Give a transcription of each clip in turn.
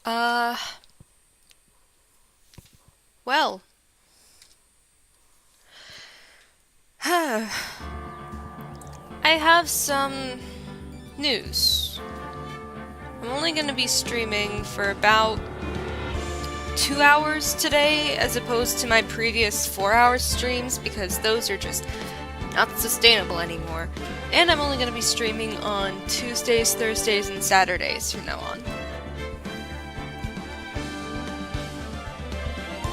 Uh, well. I have some news. I'm only going to be streaming for about 2 hours today as opposed to my previous 4-hour streams because those are just not sustainable anymore. And I'm only going to be streaming on Tuesdays, Thursdays, and Saturdays from now on.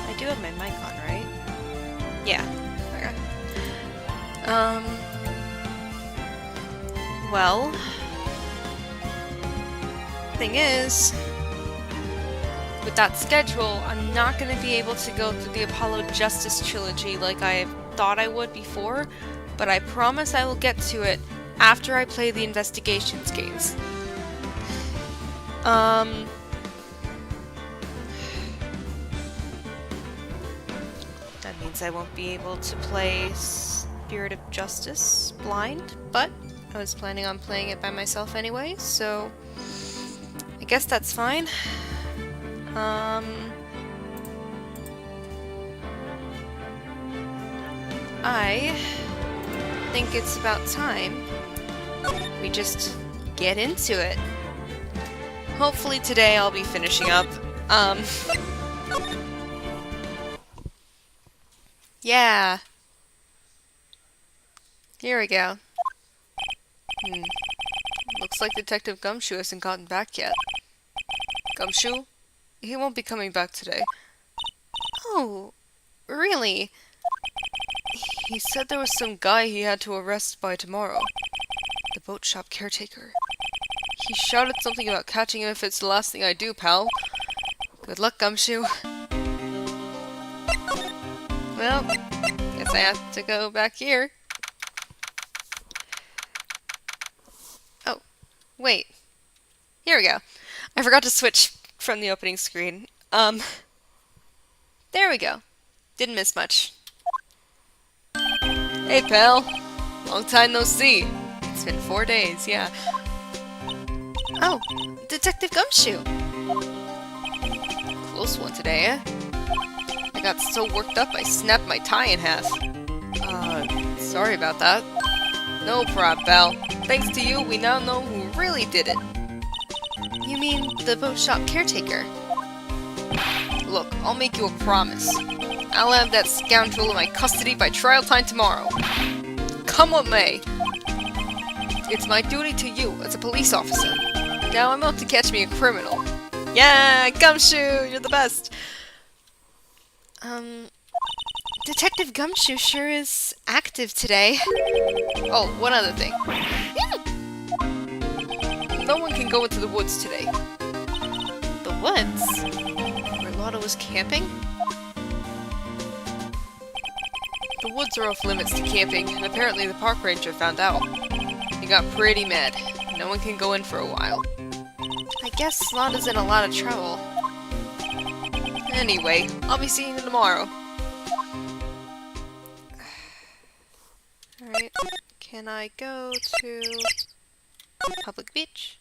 I do have my mic on, right? Yeah. Okay. Well, thing is, with that schedule, I'm not going to be able to go through the Apollo Justice trilogy like I thought I would before, but I promise I will get to it after I play the investigations games. That means I won't be able to play Spirit of Justice blind, but I was planning on playing it by myself anyway, so I guess that's fine. I think it's about time we just get into it. Hopefully today I'll be finishing up. Yeah. Here we go. Looks like Detective Gumshoe hasn't gotten back yet. Gumshoe? He won't be coming back today. Oh, really? He said there was some guy he had to arrest by tomorrow. The boat shop caretaker. He shouted something about catching him if it's the last thing I do, pal. Good luck, Gumshoe. Well, guess I have to go back here. Oh, wait. Here we go. I forgot to switch from the opening screen. There we go. Didn't miss much. Hey, pal. Long time no see. It's been 4 days, yeah. Oh, Detective Gumshoe. Close one today, eh? I got so worked up I snapped my tie in half. Sorry about that. No prob, pal. Thanks to you, we now know who really did it. You mean the boat shop caretaker? Look, I'll make you a promise. I'll have that scoundrel in my custody by trial time tomorrow. Come what may. It's my duty to you as a police officer. Now I'm out to catch me a criminal. Yeah, Gumshoe, you're the best. Detective Gumshoe sure is active today. Oh, one other thing. No one can go into the woods today. The woods? Where Lotta was camping? The woods are off limits to camping, and apparently the park ranger found out. He got pretty mad. No one can go in for a while. I guess Lotta's in a lot of trouble. Anyway, I'll be seeing you tomorrow. Alright, can I go to public beach?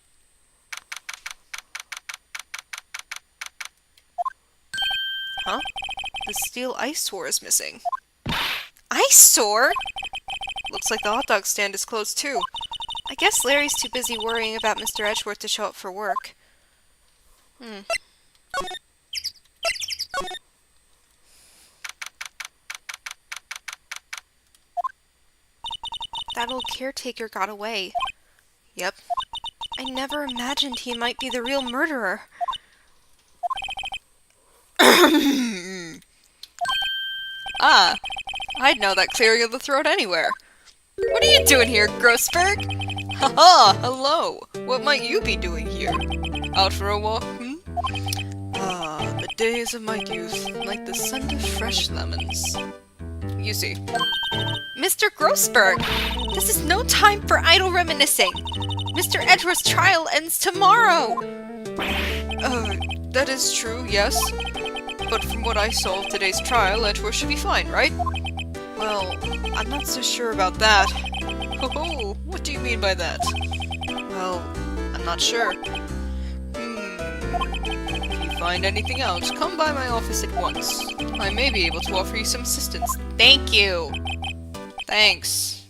Huh? The steel ice sword is missing. Ice sword? Looks like the hot dog stand is closed too. I guess Larry's too busy worrying about Mr. Edgeworth to show up for work. That old caretaker got away. Yep. I never imagined he might be the real murderer. Ah, I'd know that clearing of the throat anywhere. What are you doing here, Grossberg? Haha, hello. What might you be doing here? Out for a walk, Ah, the days of my youth, like the scent of fresh lemons. You see. Mr. Grossberg, this is no time for idle reminiscing. Mr. Edgeworth's trial ends tomorrow. That is true, yes. But from what I saw of today's trial, Edgeworth should be fine, right? Well, I'm not so sure about that. Oh, what do you mean by that? Well, I'm not sure. find anything out, come by my office at once. I may be able to offer you some assistance. Thank you! Thanks.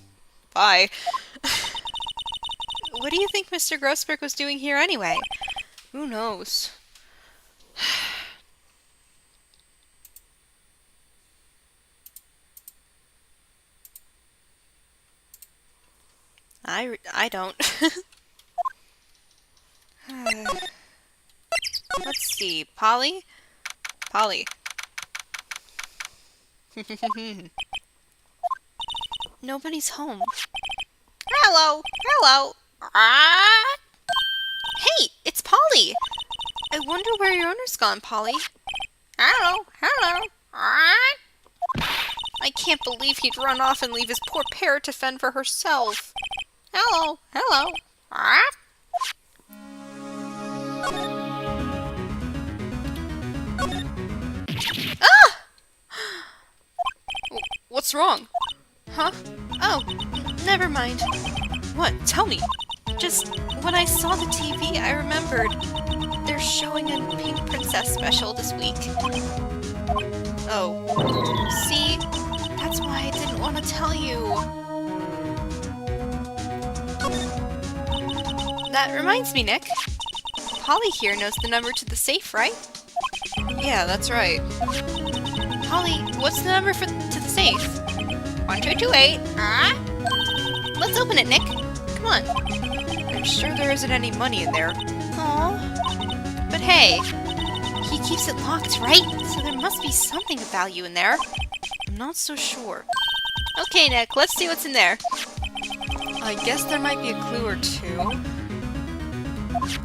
Bye. What do you think Mr. Grossberg was doing here anyway? Who knows? I don't. Let's see. Polly? Polly. Nobody's home. Hello! Hello! Hey! It's Polly! I wonder where your owner's gone, Polly. Hello! Hello! I can't believe he'd run off and leave his poor parrot to fend for herself. Hello! Hello! Ah! What's wrong? Huh? Oh, never mind. What? Tell me. Just when I saw the TV, I remembered. They're showing a Pink Princess special this week. Oh. See? That's why I didn't want to tell you. That reminds me, Nick. Polly here knows the number to the safe, right? Yeah, that's right. Polly, what's the number to the safe? 1228. Let's open it, Nick. Come on. I'm sure there isn't any money in there. Aw. But hey, he keeps it locked, right? So there must be something of value in there. I'm not so sure. Okay, Nick, let's see what's in there. I guess there might be a clue or two.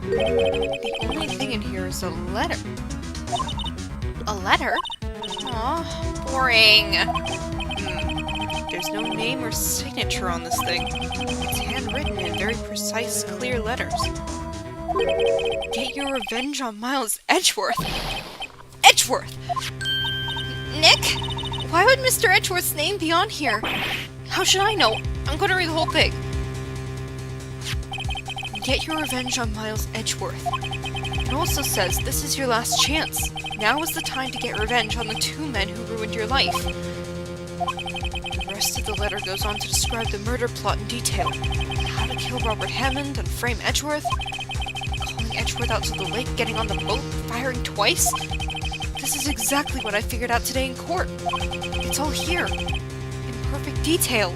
The only thing in here is a letter. A letter? Aw, boring. There's no name or signature on this thing. It's handwritten in very precise, clear letters. Get your revenge on Miles Edgeworth! Edgeworth! Nick? Why would Mr. Edgeworth's name be on here? How should I know? I'm going to read the whole thing. Get your revenge on Miles Edgeworth. It also says this is your last chance. Now is the time to get revenge on the two men who ruined your life. The rest of the letter goes on to describe the murder plot in detail. How to kill Robert Hammond and frame Edgeworth. Calling Edgeworth out to the lake, getting on the boat, firing twice. This is exactly what I figured out today in court. It's all here. In perfect detail.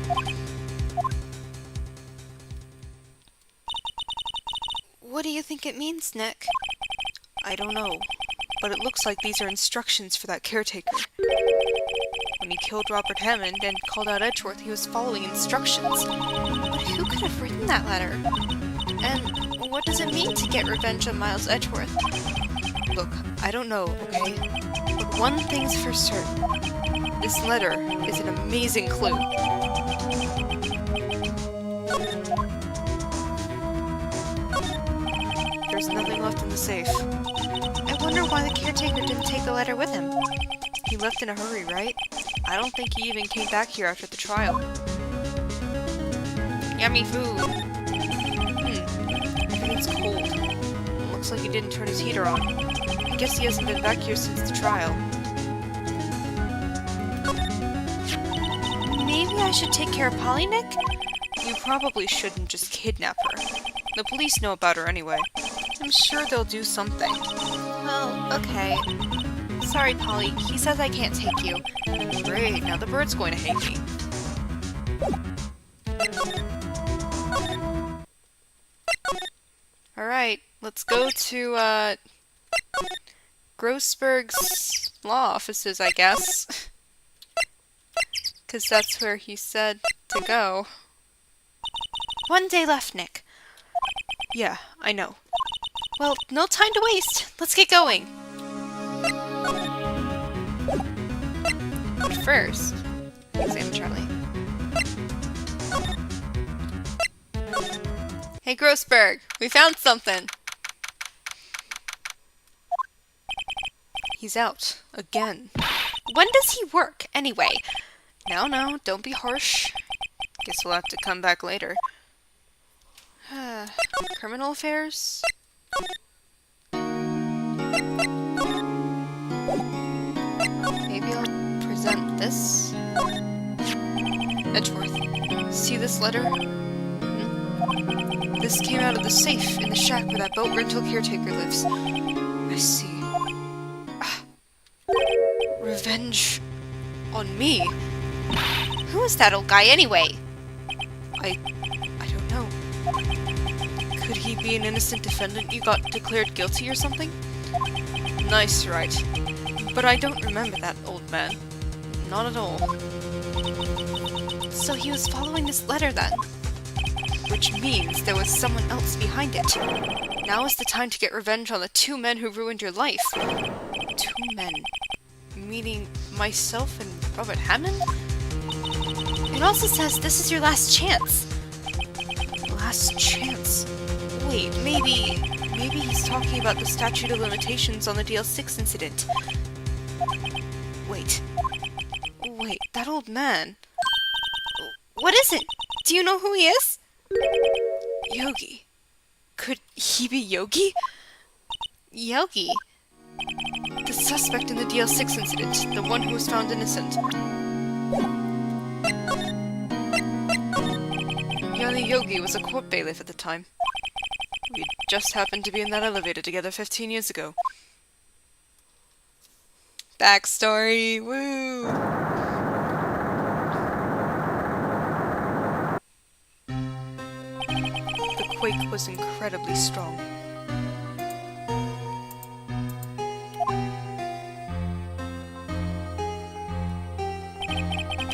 What do you think it means, Nick? I don't know, but it looks like these are instructions for that caretaker. When he killed Robert Hammond and called out Edgeworth, he was following instructions. But who could have written that letter? And what does it mean to get revenge on Miles Edgeworth? Look, I don't know, okay? But one thing's for certain. This letter is an amazing clue. There's nothing left in the safe. I wonder why the caretaker didn't take the letter with him. He left in a hurry, right? I don't think he even came back here after the trial. Yummy food! Everything's cold. Looks like he didn't turn his heater on. I guess he hasn't been back here since the trial. Maybe I should take care of Polly, Nick? You probably shouldn't just kidnap her. The police know about her anyway. I'm sure they'll do something. Well, okay. Sorry, Polly. He says I can't take you. Great, now the bird's going to hate me. Alright, let's go to, Grossberg's law offices, I guess. 'Cause that's where he said to go. One day left, Nick. Yeah, I know. Well, no time to waste. Let's get going. But first, examine Charlie. Hey, Grossberg, we found something. He's out. Again. When does he work, anyway? No, don't be harsh. Guess we'll have to come back later. Criminal affairs? this. Edgeworth, see this letter? This came out of the safe in the shack where that boat rental caretaker lives. I see. Revenge on me? Who is that old guy anyway? I don't know. Could he be an innocent defendant you got declared guilty or something? Nice, Wright. But I don't remember that old man. Not at all. So he was following this letter then? Which means there was someone else behind it. Now is the time to get revenge on the 2 men who ruined your life. 2 men? Meaning myself and Robert Hammond? It also says this is your last chance. Last chance? Wait, maybe he's talking about the statute of limitations on the DL6 incident. Wait, that old man. What is it? Do you know who he is? Yogi. Could he be Yogi? Yogi? The suspect in the DL6 incident, the one who was found innocent. Yanni Yogi was a court bailiff at the time. We just happened to be in that elevator together 15 years ago. Backstory, woo! The quake was incredibly strong.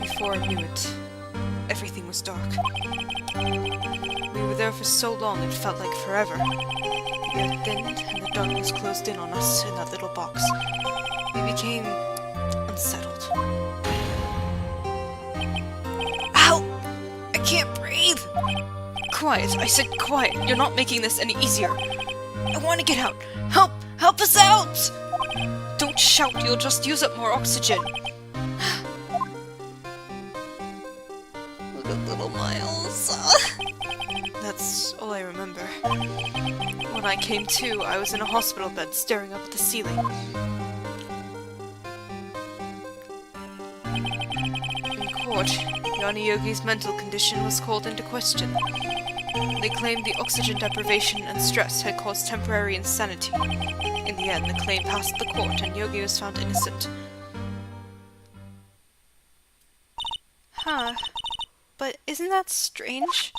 Before I knew it, everything was dark. We were there for so long it felt like forever. The air thinned and the darkness closed in on us in that little box. We became unsettled. Ow! I can't breathe! Quiet, I said quiet. You're not making this any easier. I want to get out. Help! Help us out! Don't shout, you'll just use up more oxygen. Look at little Miles. That's all I remember. When I came to, I was in a hospital bed staring up at the ceiling. In court, Yanni Yogi's mental condition was called into question. They claimed the oxygen deprivation and stress had caused temporary insanity. In the end, the claim passed the court and Yogi was found innocent. Huh. But isn't that strange?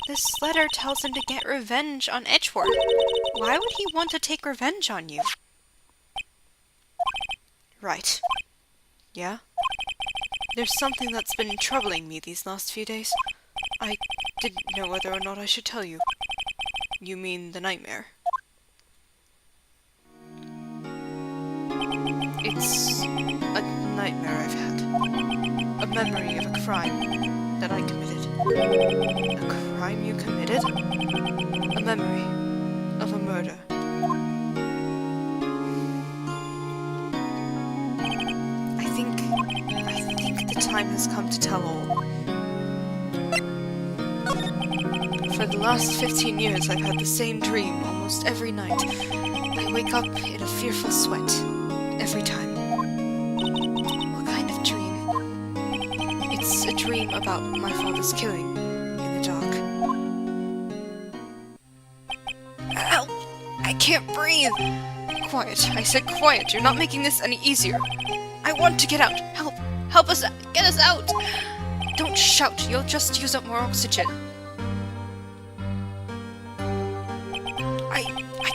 This letter tells him to get revenge on Edgeworth. Why would he want to take revenge on you? Right. Yeah? There's something that's been troubling me these last few days. I didn't know whether or not I should tell you. You mean the nightmare? It's a nightmare I've had. A memory of a crime that I committed. A crime you committed? A memory of a murder. I think the time has come to tell all. For the last 15 years, I've had the same dream almost every night. I wake up in a fearful sweat every time. What kind of dream? It's a dream about my father's killing in the dark. Help! I can't breathe! Quiet. I said quiet. You're not making this any easier. I want to get out. Help! Help us! Get us out! Don't shout. You'll just use up more oxygen.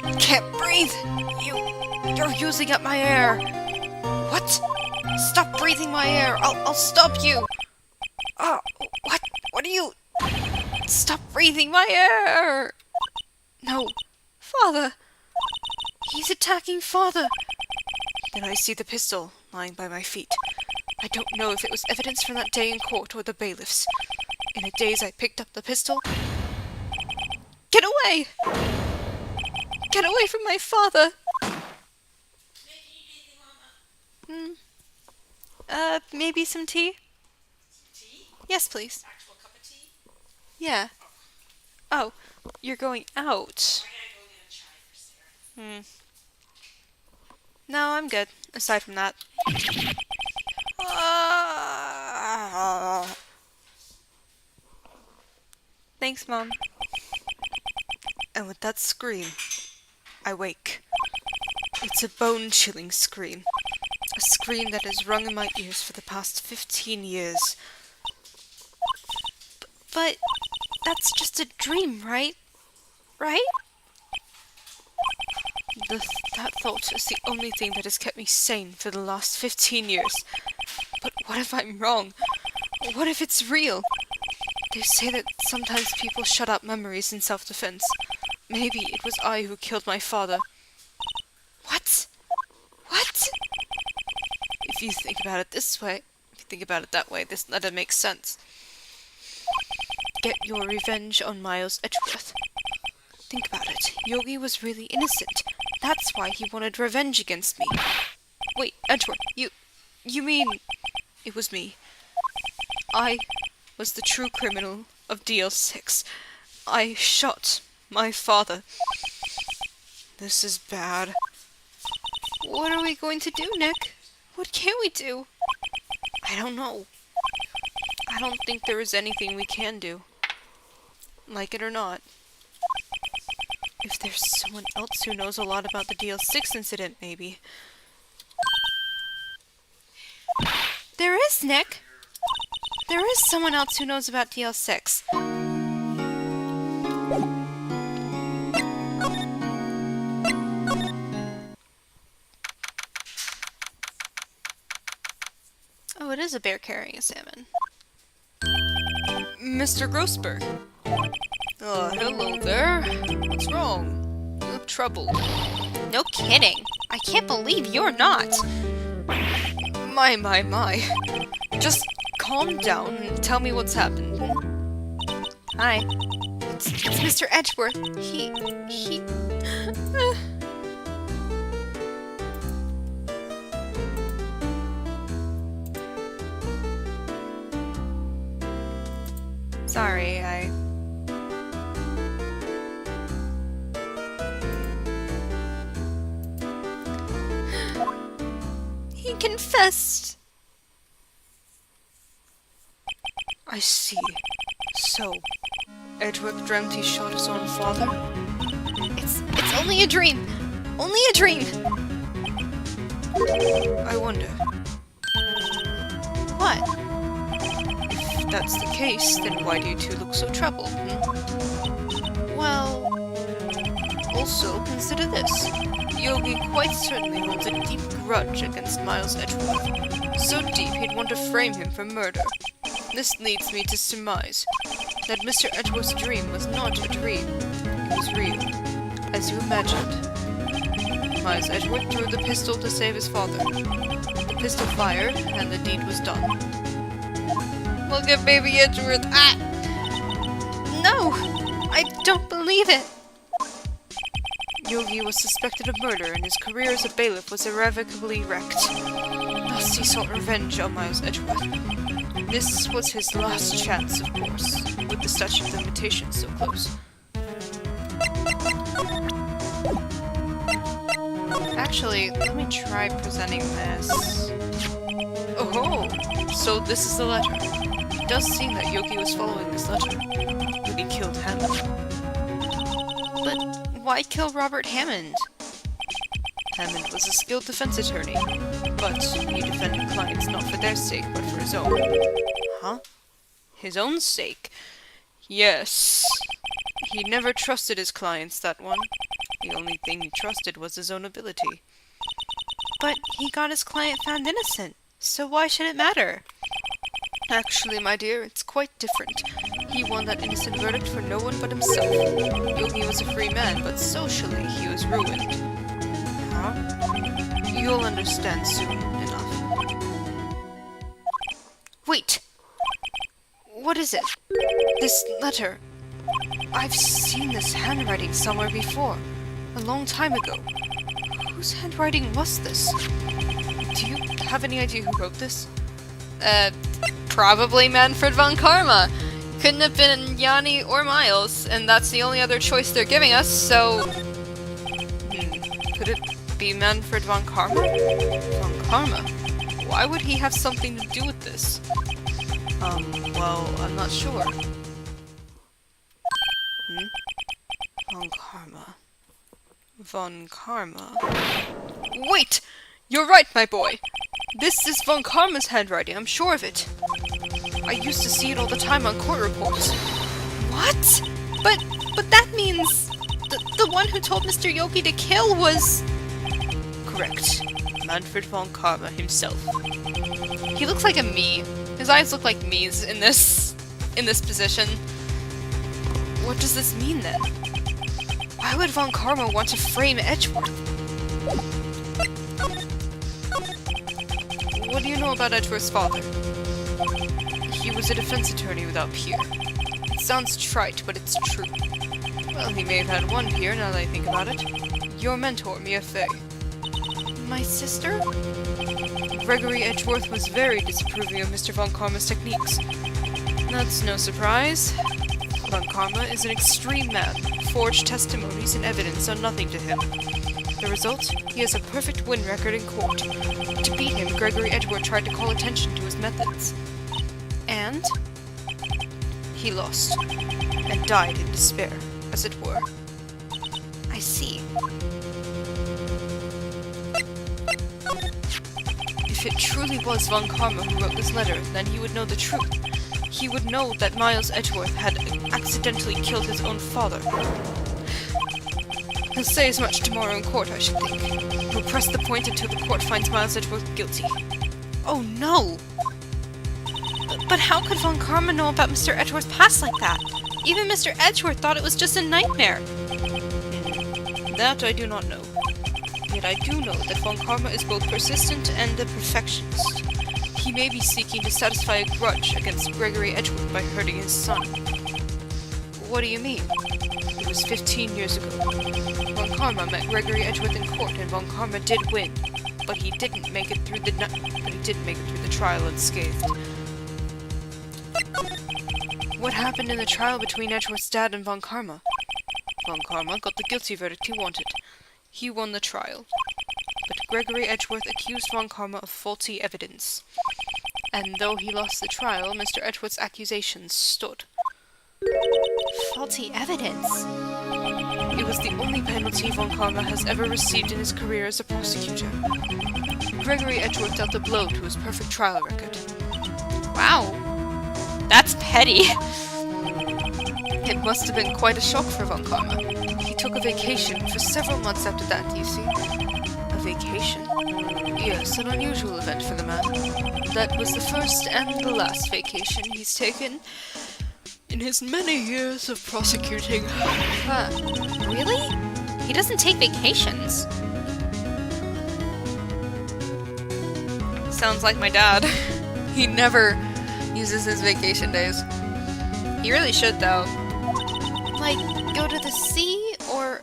I can't breathe! You're using up my air! What? Stop breathing my air! I'll stop you! What are you... Stop breathing my air! No. Father! He's attacking Father! Then I see the pistol lying by my feet. I don't know if it was evidence from that day in court or the bailiffs. In a daze I picked up the pistol. Get away! Get away from my father! Maybe some tea? Tea? Yes, please. Actual cup of tea? Yeah. Oh, you're going out. I gotta go get a chai for Sarah. No, I'm good, aside from that. Ah! Thanks, Mom. And with that scream, I wake. It's a bone-chilling scream. A scream that has rung in my ears for the past 15 years. But that's just a dream, right? Right? That thought is the only thing that has kept me sane for the last 15 years. But what if I'm wrong? What if it's real? They say that sometimes people shut up memories in self-defense. Maybe it was I who killed my father. What? What? If you think about it this way, if you think about it that way, this letter makes sense. Get your revenge on Miles Edgeworth. Think about it. Yogi was really innocent. That's why he wanted revenge against me. Wait, Edgeworth, you mean... It was me. I was the true criminal of DL6. I shot my father. This is bad. What are we going to do, Nick? What can we do? I don't know. I don't think there is anything we can do. Like it or not. If there's someone else who knows a lot about the DL6 incident, maybe. There is, Nick! There is someone else who knows about DL6. Oh, it is a bear carrying a salmon. Mr. Grossberg. Oh, hello there. What's wrong? You look troubled. No kidding! I can't believe you're not! My. Just calm down and tell me what's happened. Hi. It's Mr. Edgeworth. He... Sorry, He confessed! I see. So, Edgeworth dreamt he shot his own father? It's only a dream! Only a dream! I wonder. What? If that's the case, then why do you two look so troubled, Well... Also, consider this. Yogi quite certainly holds a deep grudge against Miles Edgeworth. So deep he'd want to frame him for murder. This leads me to surmise that Mr. Edgeworth's dream was not a dream. It was real, as you imagined. Miles Edgeworth drew the pistol to save his father. The pistol fired, and the deed was done. Look at baby Edgeworth! Ah! No! I don't believe it! Yogi was suspected of murder, and his career as a bailiff was irrevocably wrecked. Thus he sought revenge on Miles Edgeworth. This was his last chance, of course, with the statute of limitations so close. Actually, let me try presenting this. Oh, so this is the letter. It does seem that Yogi was following this letter when he killed Hammond. But why kill Robert Hammond? Hammond was a skilled defense attorney, but he defended clients not for their sake, but for his own. Huh? His own sake? Yes. He never trusted his clients, that one. The only thing he trusted was his own ability. But he got his client found innocent, so why should it matter? Actually, my dear, it's quite different. He won that innocent verdict for no one but himself. Yogi was a free man, but socially he was ruined. Huh? You'll understand soon enough. Wait! What is it? This letter. I've seen this handwriting somewhere before. A long time ago. Whose handwriting was this? Do you have any idea who wrote this? Probably Manfred von Karma. Couldn't have been Yanni or Miles, and that's the only other choice they're giving us, so... Could it be Manfred von Karma? Von Karma? Why would he have something to do with this? Well, I'm not sure. Von Karma. Von Karma. Wait! You're right, my boy! This is Von Karma's handwriting, I'm sure of it. I used to see it all the time on court reports. What? But that means the one who told Mr. Yogi to kill was... Correct. Manfred von Karma himself. He looks like a me. His eyes look like me's in this position. What does this mean then? Why would von Karma want to frame Edgeworth? What do you know about Edgeworth's father? He was a defense attorney without peer. It sounds trite, but it's true. Well, he may have had one peer, now that I think about it. Your mentor, Mia Fey. My sister? Gregory Edgeworth was very disapproving of Mr. Von Karma's techniques. That's no surprise. Von Karma is an extreme man. Forged testimonies and evidence are nothing to him. The result? He has a perfect win record in court. To beat him, Gregory Edgeworth tried to call attention to his methods. And? He lost. And died in despair, as it were. I see. If it truly was Von Karma who wrote this letter, then he would know the truth. He would know that Miles Edgeworth had accidentally killed his own father. He'll say as much tomorrow in court, I should think. He'll press the point until the court finds Miles Edgeworth guilty. Oh no! But how could Von Karma know about Mr. Edgeworth's past like that? Even Mr. Edgeworth thought it was just a nightmare. That I do not know. Yet I do know that Von Karma is both persistent and a perfectionist. He may be seeking to satisfy a grudge against Gregory Edgeworth by hurting his son. What do you mean? It was 15 years ago. Von Karma met Gregory Edgeworth in court, and Von Karma did win, but he didn't make it through the trial unscathed. What happened in the trial between Edgeworth's dad and Von Karma? Von Karma got the guilty verdict he wanted. He won the trial. But Gregory Edgeworth accused Von Karma of faulty evidence. And though he lost the trial, Mr. Edgeworth's accusations stood. Faulty evidence? It was the only penalty Von Karma has ever received in his career as a prosecutor. Gregory Edgeworth dealt a blow to his perfect trial record. Wow. That's petty. It must have been quite a shock for Von Karma. He took a vacation for several months after that, you see. A vacation? Yes, an unusual event for the man. That was the first and the last vacation he's taken in his many years of prosecuting. Huh. Really? He doesn't take vacations. Sounds like my dad. He never uses his vacation days. He really should, though. Like, go to the sea? Or,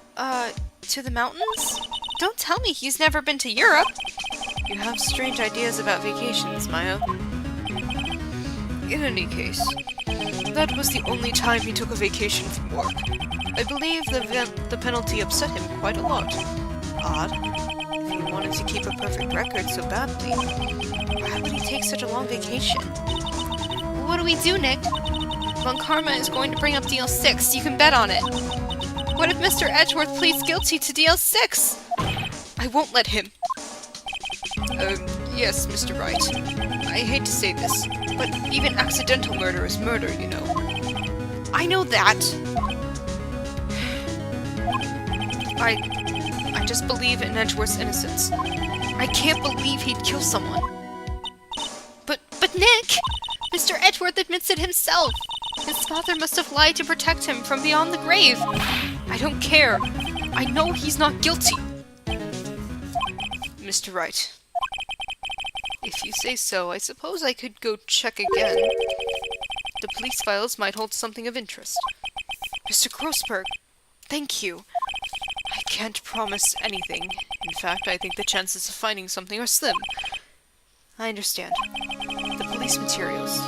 to the mountains? Don't tell me he's never been to Europe! You have strange ideas about vacations, Maya. In any case, that was the only time he took a vacation from work. I believe the penalty upset him quite a lot. Odd. If he wanted to keep a perfect record so badly, why would he take such a long vacation? What do we do, Nick? Von Karma is going to bring up DL6, you can bet on it. What if Mr. Edgeworth pleads guilty to DL6? I won't let him. Yes, Mr. Wright. I hate to say this, but even accidental murder is murder, you know. I know that. I just believe in Edgeworth's innocence. I can't believe he'd kill someone. But Nick! Mr. Edgeworth admits it himself! His father must have lied to protect him from beyond the grave! I don't care! I know he's not guilty! Mr. Wright. If you say so, I suppose I could go check again. The police files might hold something of interest. Mr. Grossberg, thank you. I can't promise anything. In fact, I think the chances of finding something are slim. I understand. The police materials.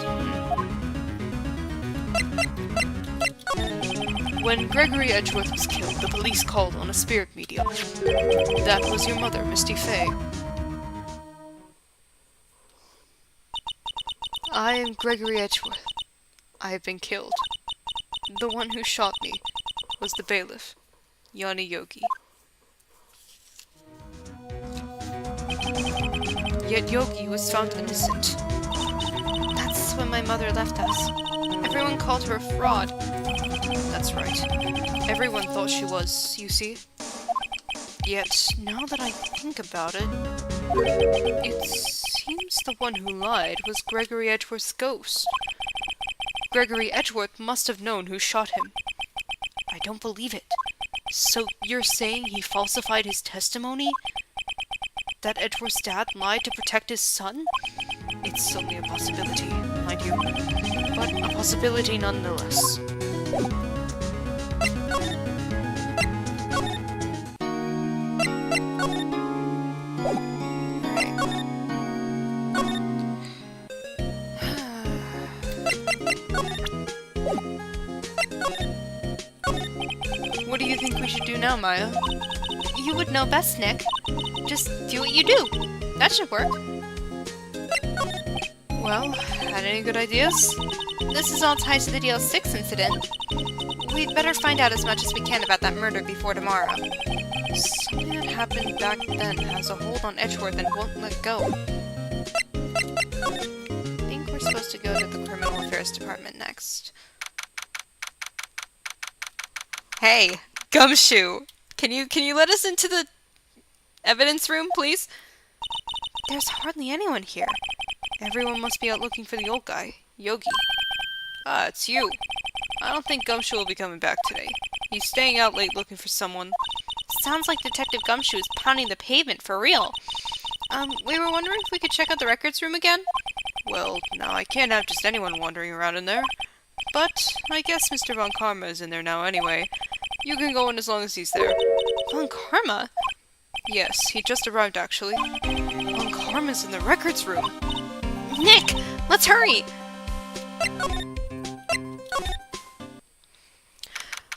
When Gregory Edgeworth was killed, the police called on a spirit medium. That was your mother, Misty Fey. I am Gregory Edgeworth. I have been killed. The one who shot me was the bailiff, Yanni Yogi. Yet Yogi was found innocent. That's when my mother left us. Everyone called her a fraud. That's right. Everyone thought she was, you see. Yet, now that I think about it, it seems the one who lied was Gregory Edgeworth's ghost. Gregory Edgeworth must have known who shot him. I don't believe it. So you're saying he falsified his testimony? That Edgeworth's dad lied to protect his son? It's only a possibility, mind you, but a possibility nonetheless. What do you think we should do now, Maya? You would know best, Nick. Just do what you do. That should work. Well, had any good ideas? This is all tied to the DL6 incident. We'd better find out as much as we can about that murder before tomorrow. Something that happened back then has a hold on Edgeworth and won't let go. I think we're supposed to go to the Criminal Affairs Department next. Hey, Gumshoe! Can you let us into the evidence room, please? There's hardly anyone here. Everyone must be out looking for the old guy, Yogi. Ah, it's you. I don't think Gumshoe will be coming back today. He's staying out late looking for someone. Sounds like Detective Gumshoe is pounding the pavement for real. We were wondering if we could check out the records room again? Well, now I can't have just anyone wandering around in there. But I guess Mr. Von Karma is in there now anyway. You can go in as long as he's there. Von Karma? Yes, he just arrived actually. Von Karma's in the records room. Nick! Let's hurry!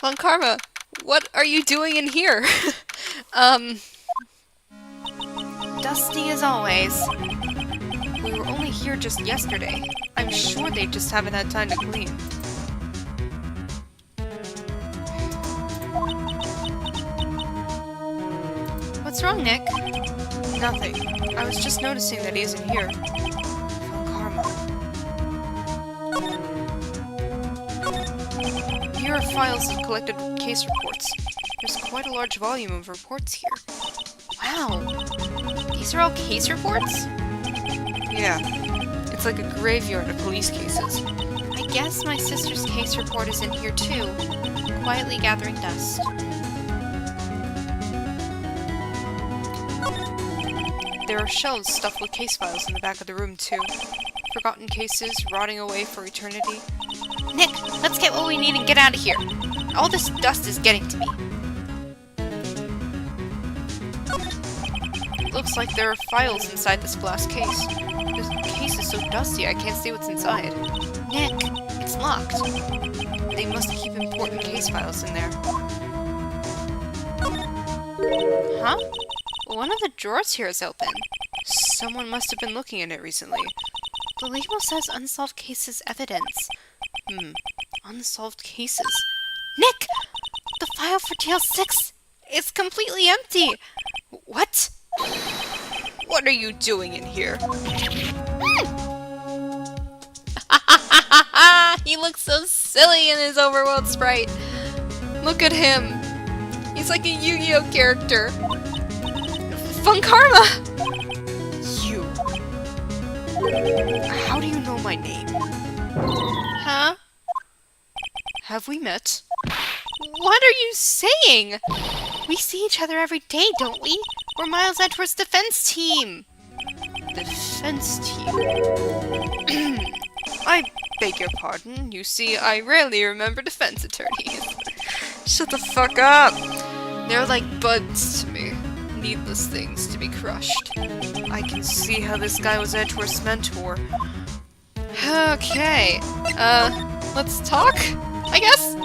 Von Karma, what are you doing in here? Dusty as always. We were only here just yesterday. I'm sure they just haven't had time to clean. What's wrong, Nick? Nothing. I was just noticing that he isn't here. Von Karma. Here are files of collected case reports. There's quite a large volume of reports here. Wow. These are all case reports? Yeah. It's like a graveyard of police cases. I guess my sister's case report is in here too, quietly gathering dust. There are shelves stuffed with case files in the back of the room too. Forgotten cases rotting away for eternity. Nick, let's get what we need and get out of here. All this dust is getting to me. Looks like there are files inside this glass case. This case is so dusty I can't see what's inside. Nick, it's locked. They must keep important case files in there. Huh? One of the drawers here is open. Someone must have been looking in it recently. The label says unsolved cases evidence. Unsolved cases. Nick! The file for DL6 is completely empty! What? What are you doing in here? He looks so silly in his overworld sprite. Look at him. He's like a Yu-Gi-Oh character. Von Karma! You. How do you know my name? Huh? Have we met? What are you saying? We see each other every day, don't we? We're Miles Edgeworth's defense team. Defense team? I beg your pardon. You see, I rarely remember defense attorneys. Shut the fuck up. They're like buds to me. Needless things to be crushed. I can see how this guy was Edgeworth's mentor. Okay. Let's talk, I guess?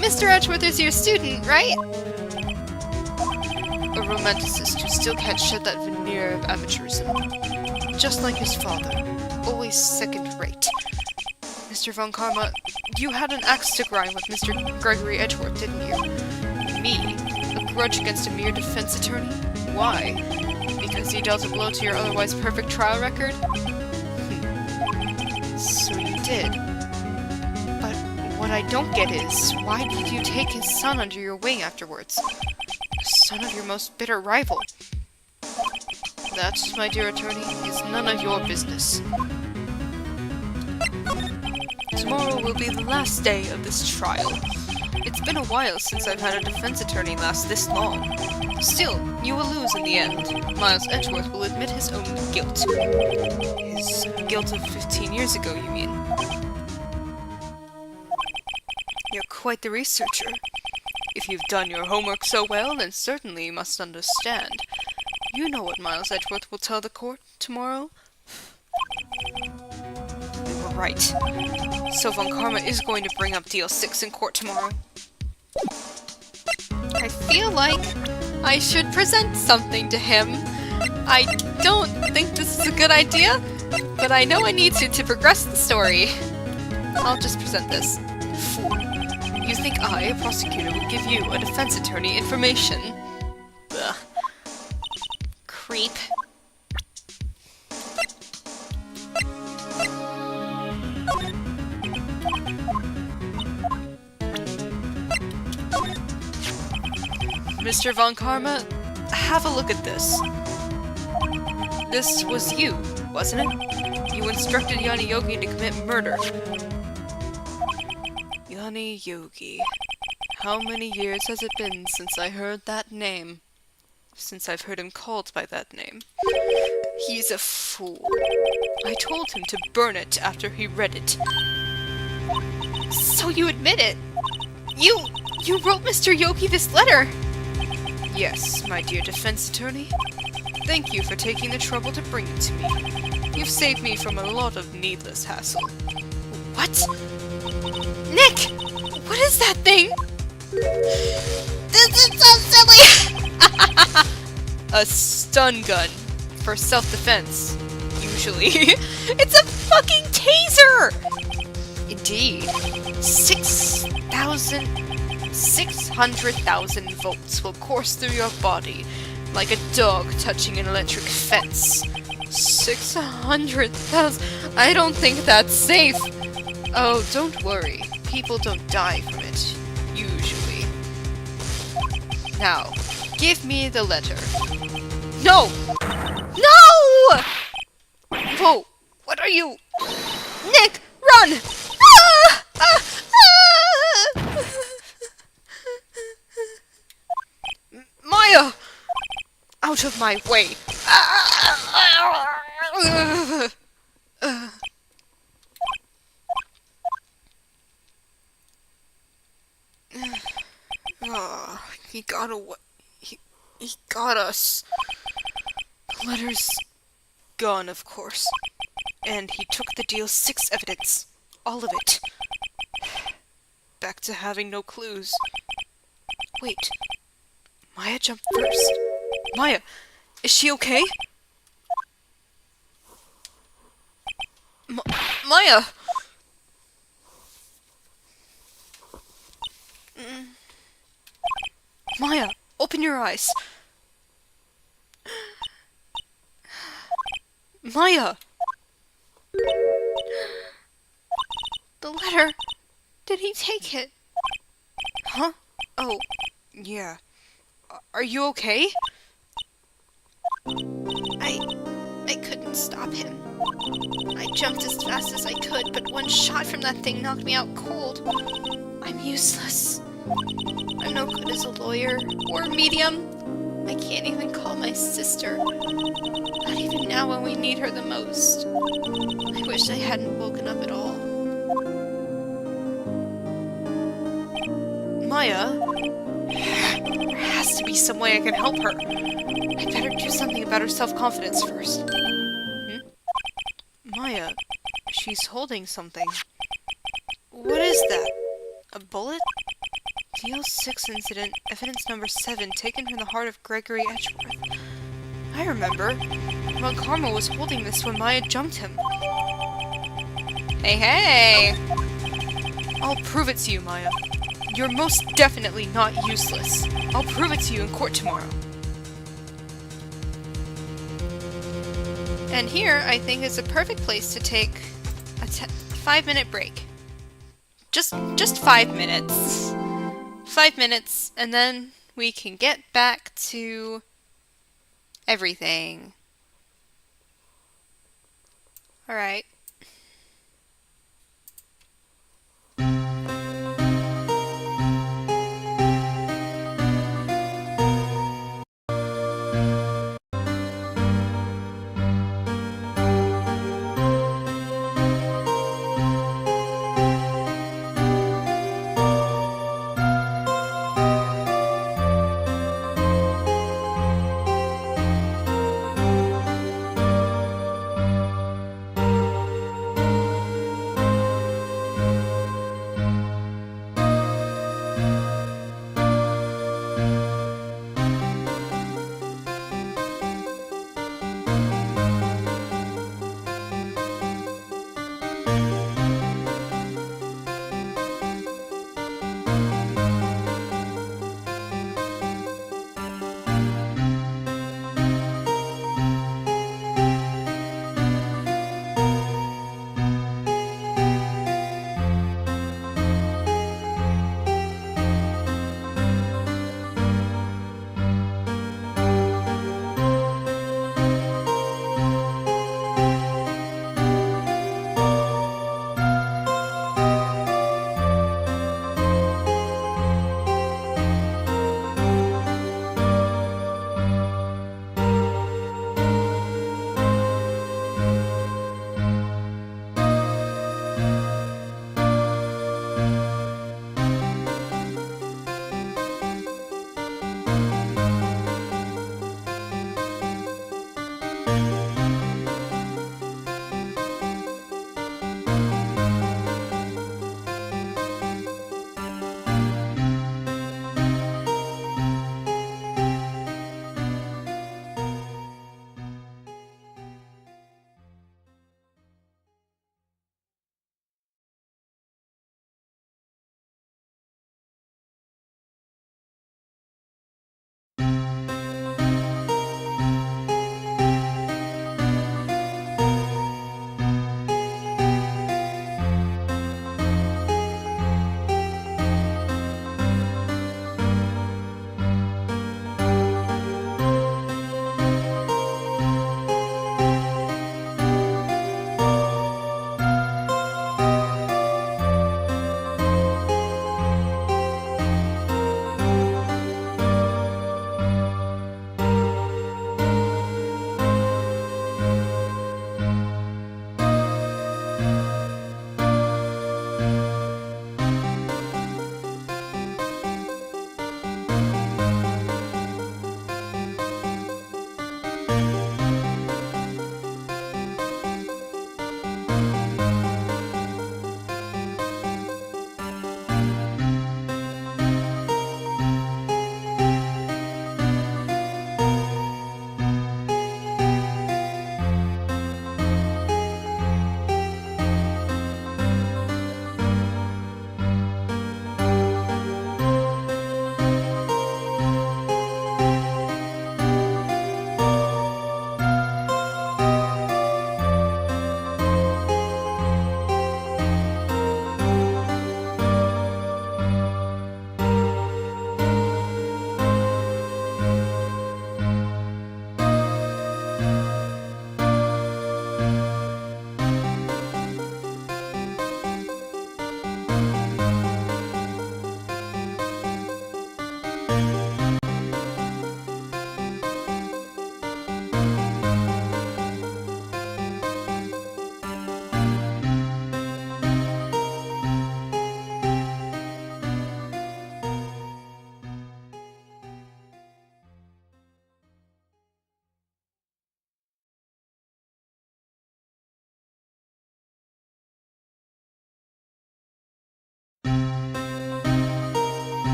Mr. Edgeworth is your student, right? A romanticist who still can't shed that veneer of amateurism. Just like his father. Always second-rate. Mr. Von Karma, you had an axe to grind with Mr. Gregory Edgeworth, didn't you? Me? A grudge against a mere defense attorney? Why? Because he dealt a blow to your otherwise perfect trial record? So you did. But what I don't get is, why did you take his son under your wing afterwards? The son of your most bitter rival. That, my dear attorney, is none of your business. Tomorrow will be the last day of this trial. It's been a while since I've had a defense attorney last this long. Still, you will lose in the end. Miles Edgeworth will admit his own guilt. His guilt of 15 years ago, you mean? You're quite the researcher. If you've done your homework so well, then certainly you must understand. You know what Miles Edgeworth will tell the court tomorrow? You were right. So Von Karma is going to bring up DL6 in court tomorrow. I feel like I should present something to him. I don't think this is a good idea, but I know I need to progress the story. I'll just present this. Fool. You think I, a prosecutor, would give you, a defense attorney, information? Ugh. Creep. Mr. Von Karma, have a look at this. This was you, wasn't it? You instructed Yanni Yogi to commit murder. Yanni Yogi. How many years has it been since I heard that name? Since I've heard him called by that name. He's a fool. I told him to burn it after he read it. So you admit it? You wrote Mr. Yogi this letter? Yes, my dear defense attorney. Thank you for taking the trouble to bring it to me. You've saved me from a lot of needless hassle. What? Nick! What is that thing? This is so silly! A stun gun. For self-defense. Usually. It's a fucking taser! Indeed. 600,000 volts will course through your body like a dog touching an electric fence. 600,000. I don't think that's safe. Oh, don't worry. People don't die from it. Usually. Now, give me the letter. No! No! Whoa! What are you? Nick, run! Ah! Ah! Ah! Maya! Out of my way! Oh, he got away. He got us. The letter's gone, of course. And he took the deal 6 evidence. All of it. Back to having no clues. Wait. Maya jumped first. Maya, is she okay? Maya! Maya, open your eyes. Maya! The letter. Did he take it? Huh? Oh, yeah. Are you okay? I couldn't stop him. I jumped as fast as I could, but one shot from that thing knocked me out cold. I'm useless. I'm no good as a lawyer or a medium. I can't even call my sister. Not even now when we need her the most. I wish I hadn't woken up at all. Maya? There has to be some way I can help her. I better do something about her self-confidence first. Maya, she's holding something. What is that? A bullet? DL6 incident, evidence number 7, taken from the heart of Gregory Edgeworth. I remember. Von Karma was holding this when Maya jumped him. Hey, hey! I'll prove it to you, Maya. You're most definitely not useless. I'll prove it to you in court tomorrow. And here, I think, is a perfect place to take a 5-minute break. Just 5 minutes. 5 minutes, and then we can get back to everything. Alright.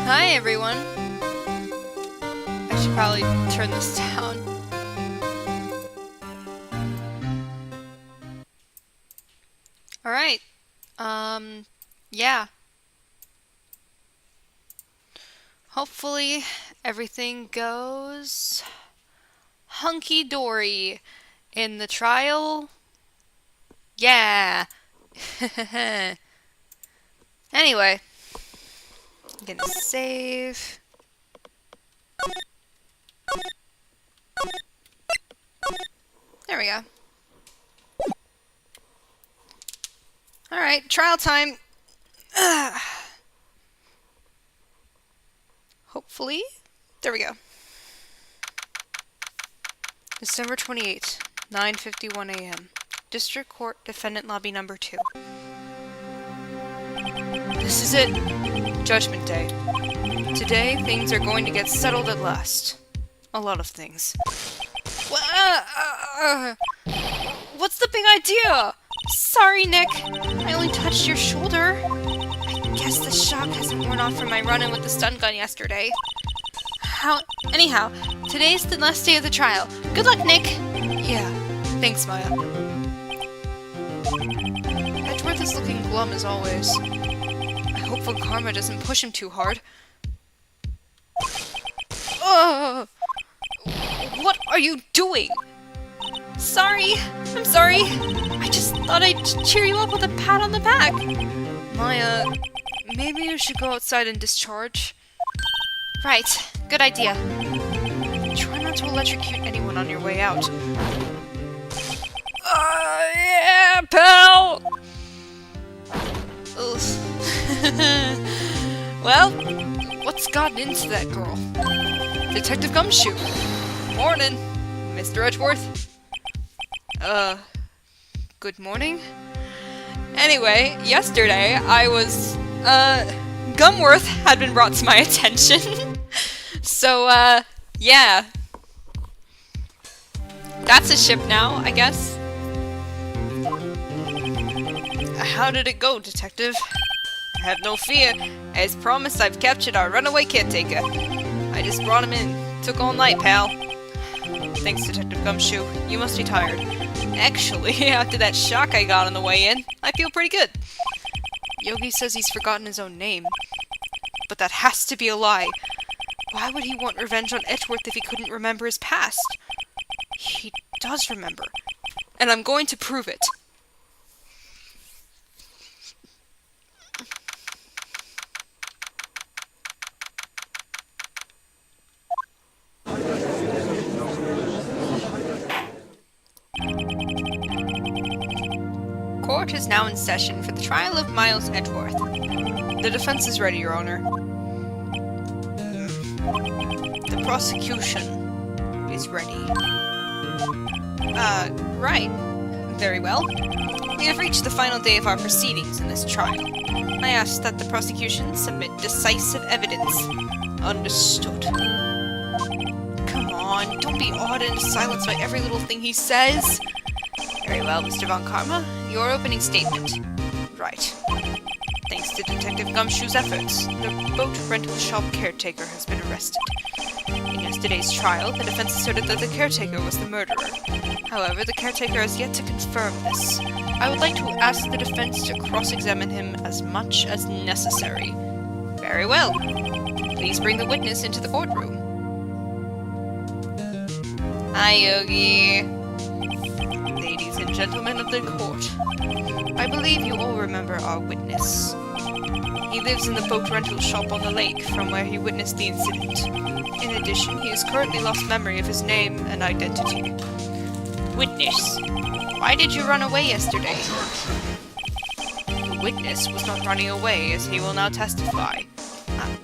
Hi, everyone. I should probably turn this down. Alright. Yeah. Hopefully everything goes hunky-dory in the trial. Yeah. Anyway. I'm gonna save. There we go. Alright, trial time. Hopefully. There we go. December 28th, 9:51 a.m. District Court, Defendant Lobby Number 2. This is it. Judgment Day. Today, things are going to get settled at last. A lot of things. What's the big idea? Sorry, Nick. I only touched your shoulder. I guess the shock hasn't worn off from my run-in with the stun gun yesterday. Anyhow, today's the last day of the trial. Good luck, Nick. Yeah. Thanks, Maya. Edgeworth is looking glum as always. I hope Von Karma doesn't push him too hard. What are you doing? Sorry. I'm sorry. I just thought I'd cheer you up with a pat on the back. Maya, maybe you should go outside and discharge. Right. Good idea. Try not to electrocute anyone on your way out. Yeah, pal! Well, what's gotten into that girl? Detective Gumshoe. Morning, Mr. Edgeworth. Good morning? Anyway, yesterday I was, Gumworth had been brought to my attention. So, yeah. That's a ship now, I guess. How did it go, Detective? Have no fear. As promised, I've captured our runaway caretaker. I just brought him in. Took all night, pal. Thanks, Detective Gumshoe. You must be tired. Actually, after that shock I got on the way in, I feel pretty good. Yogi says he's forgotten his own name. But that has to be a lie. Why would he want revenge on Edgeworth if he couldn't remember his past? He does remember. And I'm going to prove it. Court is now in session for the trial of Miles Edgeworth. The defense is ready, Your Honor. The prosecution is ready. Right. Very well. We have reached the final day of our proceedings in this trial. I ask that the prosecution submit decisive evidence. Understood. Come on, don't be awed and silenced by every little thing he says. Very well, Mr. Von Karma. Your opening statement. Right. Thanks to Detective Gumshoe's efforts, the boat rental shop caretaker has been arrested. In yesterday's trial, the defense asserted that the caretaker was the murderer. However, the caretaker has yet to confirm this. I would like to ask the defense to cross-examine him as much as necessary. Very well. Please bring the witness into the courtroom. Hi, Yogi. Ladies and gentlemen of the court, I believe you all remember our witness. He lives in the boat rental shop on the lake from where he witnessed the incident. In addition, he has currently lost memory of his name and identity. Witness, why did you run away yesterday? The witness was not running away, as he will now testify.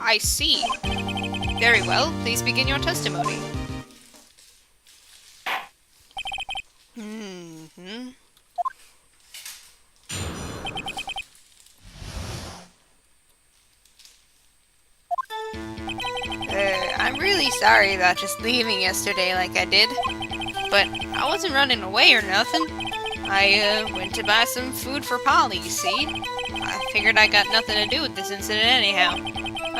I see. Very well, please begin your testimony. I'm really sorry about just leaving yesterday like I did, but I wasn't running away or nothing. I went to buy some food for Polly, you see? I figured I got nothing to do with this incident anyhow.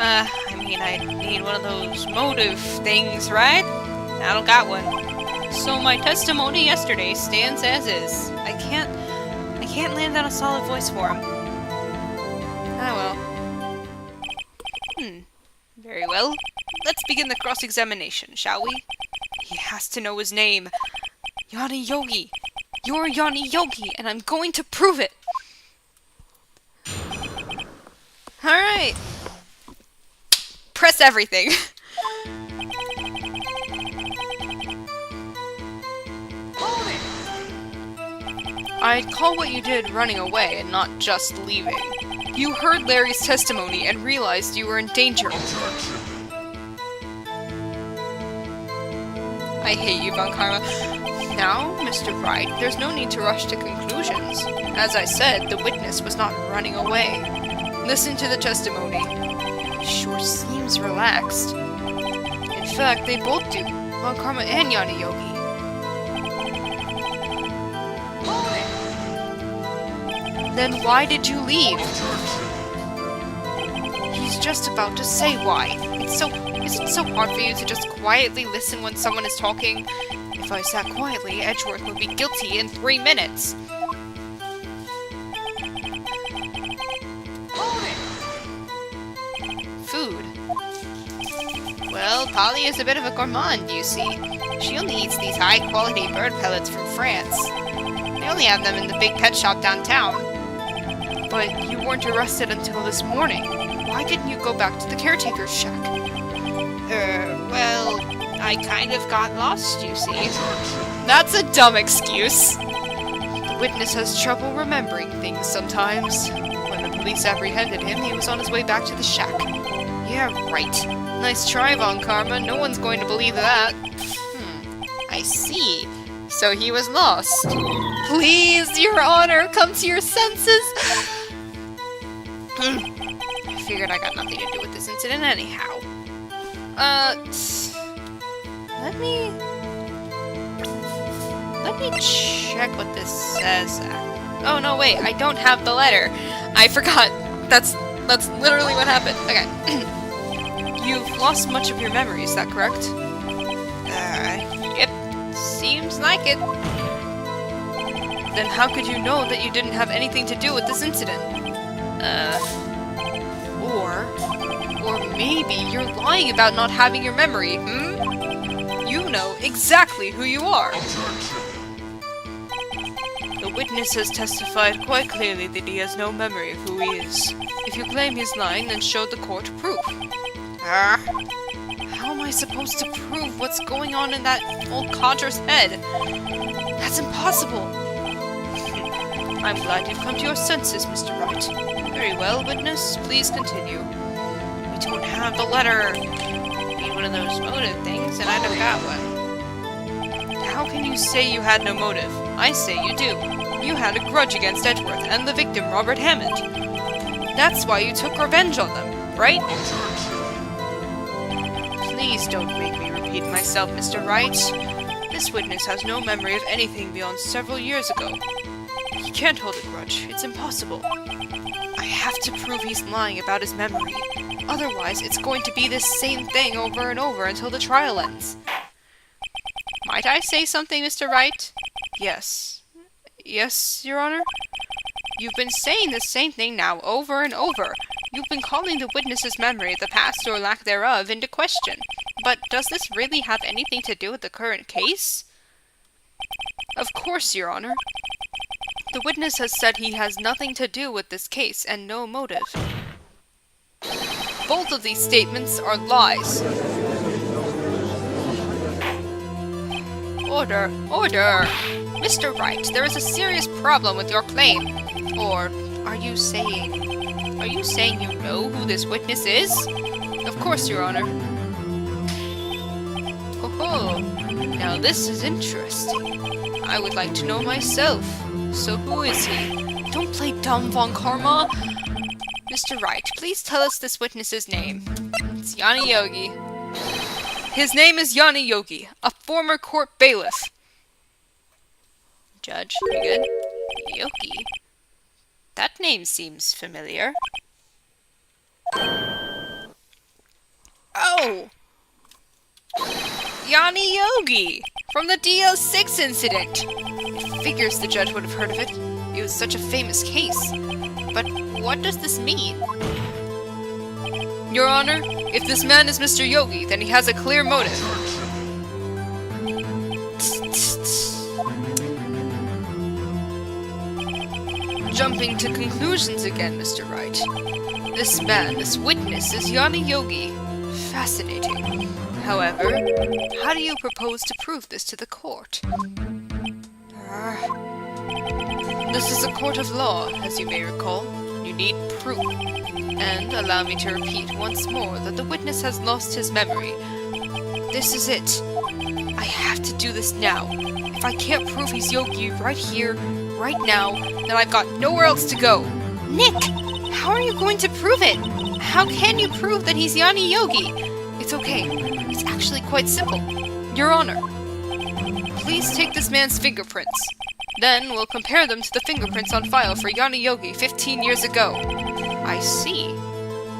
I need one of those motive things, right? I don't got one. So my testimony yesterday stands as is. I can't land on a solid voice for him. Ah well. Very well. Let's begin the cross-examination, shall we? He has to know his name. Yanni Yogi. You're Yanni Yogi, and I'm going to prove it. Alright. Press everything. I'd call what you did running away and not just leaving. You heard Larry's testimony and realized you were in danger. I hate you, Von Karma. Now, Mr. Wright, there's no need to rush to conclusions. As I said, the witness was not running away. Listen to the testimony. He sure seems relaxed. In fact, they both do. Von Karma and Yanni Yogi. Then why did you leave? He's just about to say why. Is it so hard for you to just quietly listen when someone is talking? If I sat quietly, Edgeworth would be guilty in 3 minutes. Food. Well, Polly is a bit of a gourmand, you see. She only eats these high-quality bird pellets from France. They only have them in the big pet shop downtown. But you weren't arrested until this morning. Why didn't you go back to the caretaker's shack? Well, I kind of got lost, you see. That's a dumb excuse. The witness has trouble remembering things sometimes. When the police apprehended him, he was on his way back to the shack. Yeah, right. Nice try, Von Karma. No one's going to believe that. I see. So he was lost. Please, Your Honor, come to your senses. I figured I got nothing to do with this incident anyhow. Let me check what this says. Oh, no, wait, I don't have the letter. I forgot. That's literally what happened. Okay. You've lost much of your memory, is that correct? Yep. Seems like it. Then how could you know that you didn't have anything to do with this incident? Or maybe you're lying about not having your memory, You know exactly who you are. The witness has testified quite clearly that he has no memory of who he is. If you claim he's lying, then show the court proof. How am I supposed to prove what's going on in that old codger's head? That's impossible. I'm glad you've come to your senses, Mr. Wright. Very well, witness. Please continue. We don't have the letter. Need one of those motive things, and I don't got one. How can you say you had no motive? I say you do. You had a grudge against Edgeworth and the victim, Robert Hammond. That's why you took revenge on them, right? Please don't make me repeat myself, Mr. Wright. This witness has no memory of anything beyond several years ago. He can't hold a grudge. It's impossible. I have to prove he's lying about his memory. Otherwise, it's going to be this same thing over and over until the trial ends. Might I say something, Mr. Wright? Yes. Yes, Your Honor? You've been saying the same thing now over and over. You've been calling the witness's memory, the past or lack thereof, into question. But does this really have anything to do with the current case? Of course, Your Honor. The witness has said he has nothing to do with this case and no motive. Both of these statements are lies. Order, order! Mr. Wright, there is a serious problem with your claim. Or are you saying you know who this witness is? Of course, Your Honor. Oh, now this is interesting. I would like to know myself. So who is he? Don't play dumb, Von Karma. Mr. Wright, please tell us this witness's name. It's Yanni Yogi. His name is Yanni Yogi, a former court bailiff. Judge, you good? Yogi? That name seems familiar. Oh! Yanni Yogi! From the DO6 incident! It figures the judge would have heard of it. It was such a famous case. But what does this mean? Your Honor, if this man is Mr. Yogi, then he has a clear motive. Jumping to conclusions again, Mr. Wright. This man, this witness, is Yanni Yogi. Fascinating. However, how do you propose to prove this to the court? This is a court of law, as you may recall. You need proof. And allow me to repeat once more that the witness has lost his memory. This is it. I have to do this now. If I can't prove he's Yogi right here, right now, then I've got nowhere else to go. Nick! How are you going to prove it? How can you prove that he's Yanni Yogi? It's okay. It's actually quite simple. Your Honor, please take this man's fingerprints. Then we'll compare them to the fingerprints on file for Yanni Yogi 15 years ago. I see.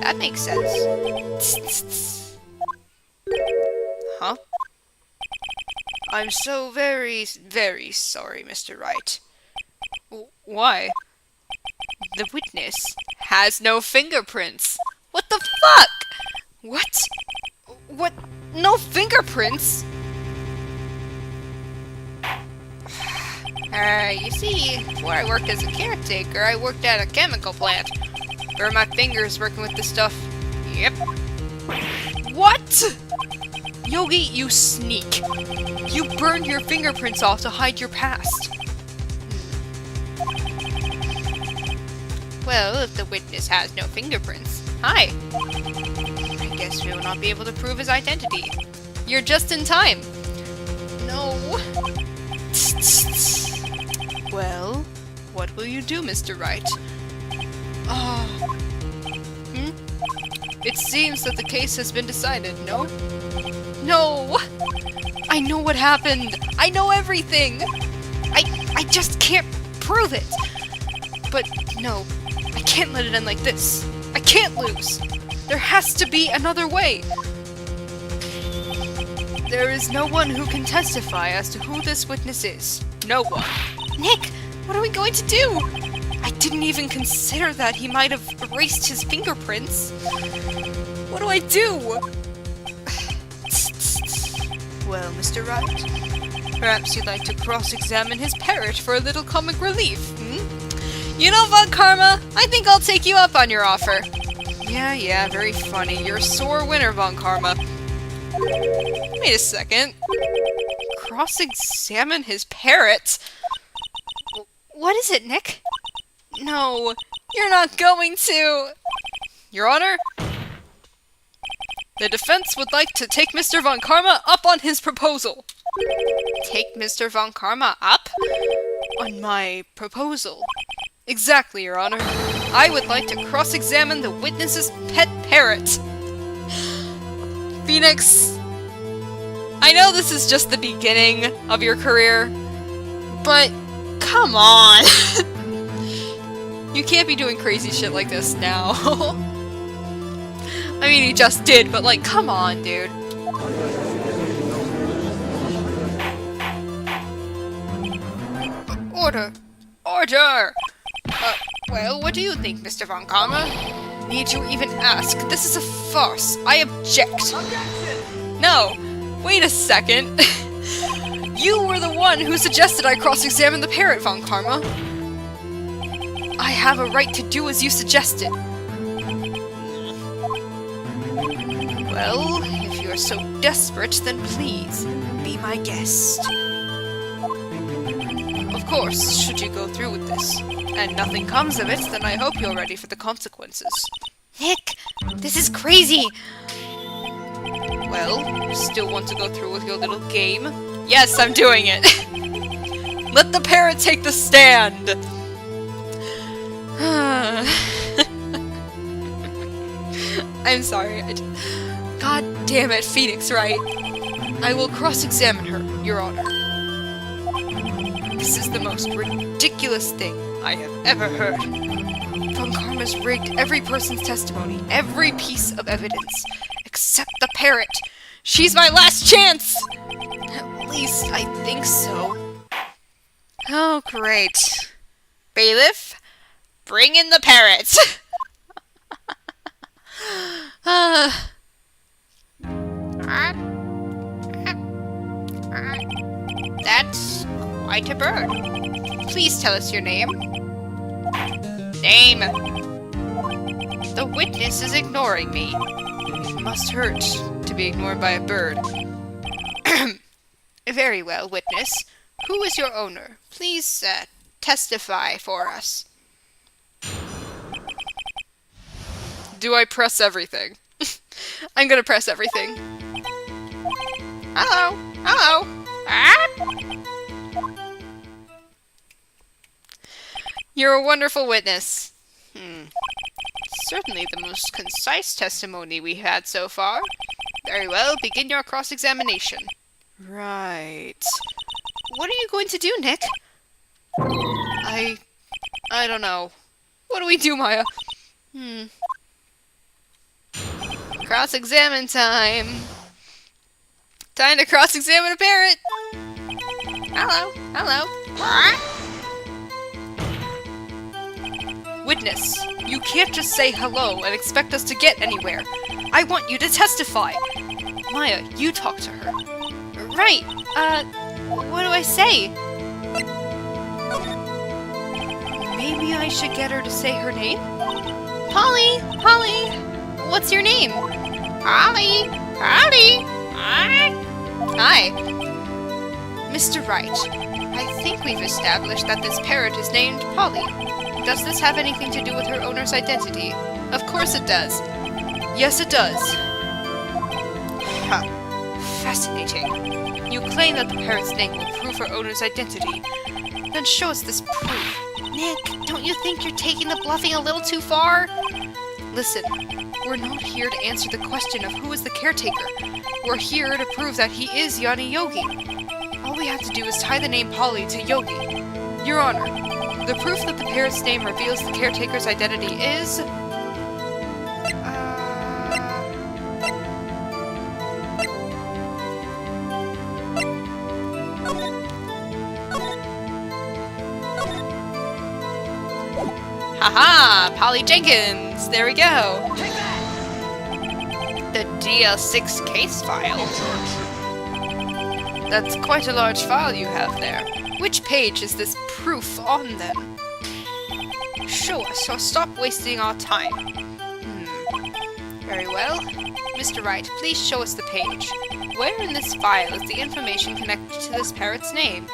That makes sense. Huh? I'm so very, very sorry, Mr. Wright. Why? The witness has no fingerprints. What the fuck? What? What? No fingerprints? You see, before I worked as a caretaker, I worked at a chemical plant. Burn my fingers working with this stuff. Yep. What? Yogi, you sneak. You burned your fingerprints off to hide your past. Well, if the witness has no fingerprints, I guess we will not be able to prove his identity. You're just in time. No. Well, what will you do, Mr. Wright? It seems that the case has been decided, no? No! I know what happened! I know everything! I just can't prove it! But no, I can't let it end like this. I can't lose! There has to be another way! There is no one who can testify as to who this witness is. No one. Nick, what are we going to do? I didn't even consider that he might have erased his fingerprints. What do I do? Well, Mr. Wright, perhaps you'd like to cross-examine his parrot for a little comic relief, hmm? You know, Von Karma, I think I'll take you up on your offer. Yeah, very funny. You're a sore winner, Von Karma. Wait a second. Cross-examine his parrot? What is it, Nick? No, you're not going to. Your Honor, the defense would like to take Mr. Von Karma up on his proposal. Take Mr. Von Karma up? On my proposal. Exactly, Your Honor. I would like to cross-examine the witness's pet parrot. Phoenix, I know this is just the beginning of your career, but come on! You can't be doing crazy shit like this now. I mean, he just did, but like, come on, dude. Order! Order! Well, what do you think, Mr. Von Karma? Need you even ask? This is a farce. I object. No, wait a second. You were the one who suggested I cross-examine the parrot, Von Karma. I have a right to do as you suggested. Well, if you're so desperate, then please, be my guest. Of course, should you go through with this, and nothing comes of it, then I hope you're ready for the consequences. Nick, this is crazy! Well, you still want to go through with your little game? Yes, I'm doing it! Let the parrot take the stand! I'm sorry, God damn it, Phoenix, right? I will cross-examine her, Your Honor. This is the most ridiculous thing I have ever heard. Von Karma's rigged every person's testimony, every piece of evidence, Accept the parrot. She's my last chance! At least I think so. Oh, great. Bailiff, bring in the parrot! That's quite a bird. Please tell us your name. Name! The witness is ignoring me. It must hurt to be ignored by a bird. Very well, witness. Who is your owner? Please, testify for us. Do I press everything? I'm gonna press everything. Hello? Hello? Ah? You're a wonderful witness. Certainly the most concise testimony we had so far. Very well, begin your cross-examination. Right. What are you going to do, Nick? I don't know. What do we do, Maya? Cross-examine time. Time to cross-examine a parrot. Hello? Hello? Witness, you can't just say hello and expect us to get anywhere. I want you to testify. Maya, you talk to her. Right. What do I say? Maybe I should get her to say her name? Polly! Polly! What's your name? Polly! Howdy! Hi. Mr. Wright, I think we've established that this parrot is named Polly. Does this have anything to do with her owner's identity? Of course it does. Yes, it does. Huh. Fascinating. You claim that the parrot's name will prove her owner's identity. Then show us this proof. Nick, don't you think you're taking the bluffing a little too far? Listen, we're not here to answer the question of who is the caretaker. We're here to prove that he is Yanni Yogi. All we have to do is tie the name Polly to Yogi. Your Honor, the proof that the parrot's name reveals the caretaker's identity is... Haha! Polly Jenkins! There we go! The DL6 case file. That's quite a large file you have there. Which page is this proof on, then? Show us, or stop wasting our time. Very well. Mr. Wright, please show us the page. Where in this file is the information connected to this parrot's name?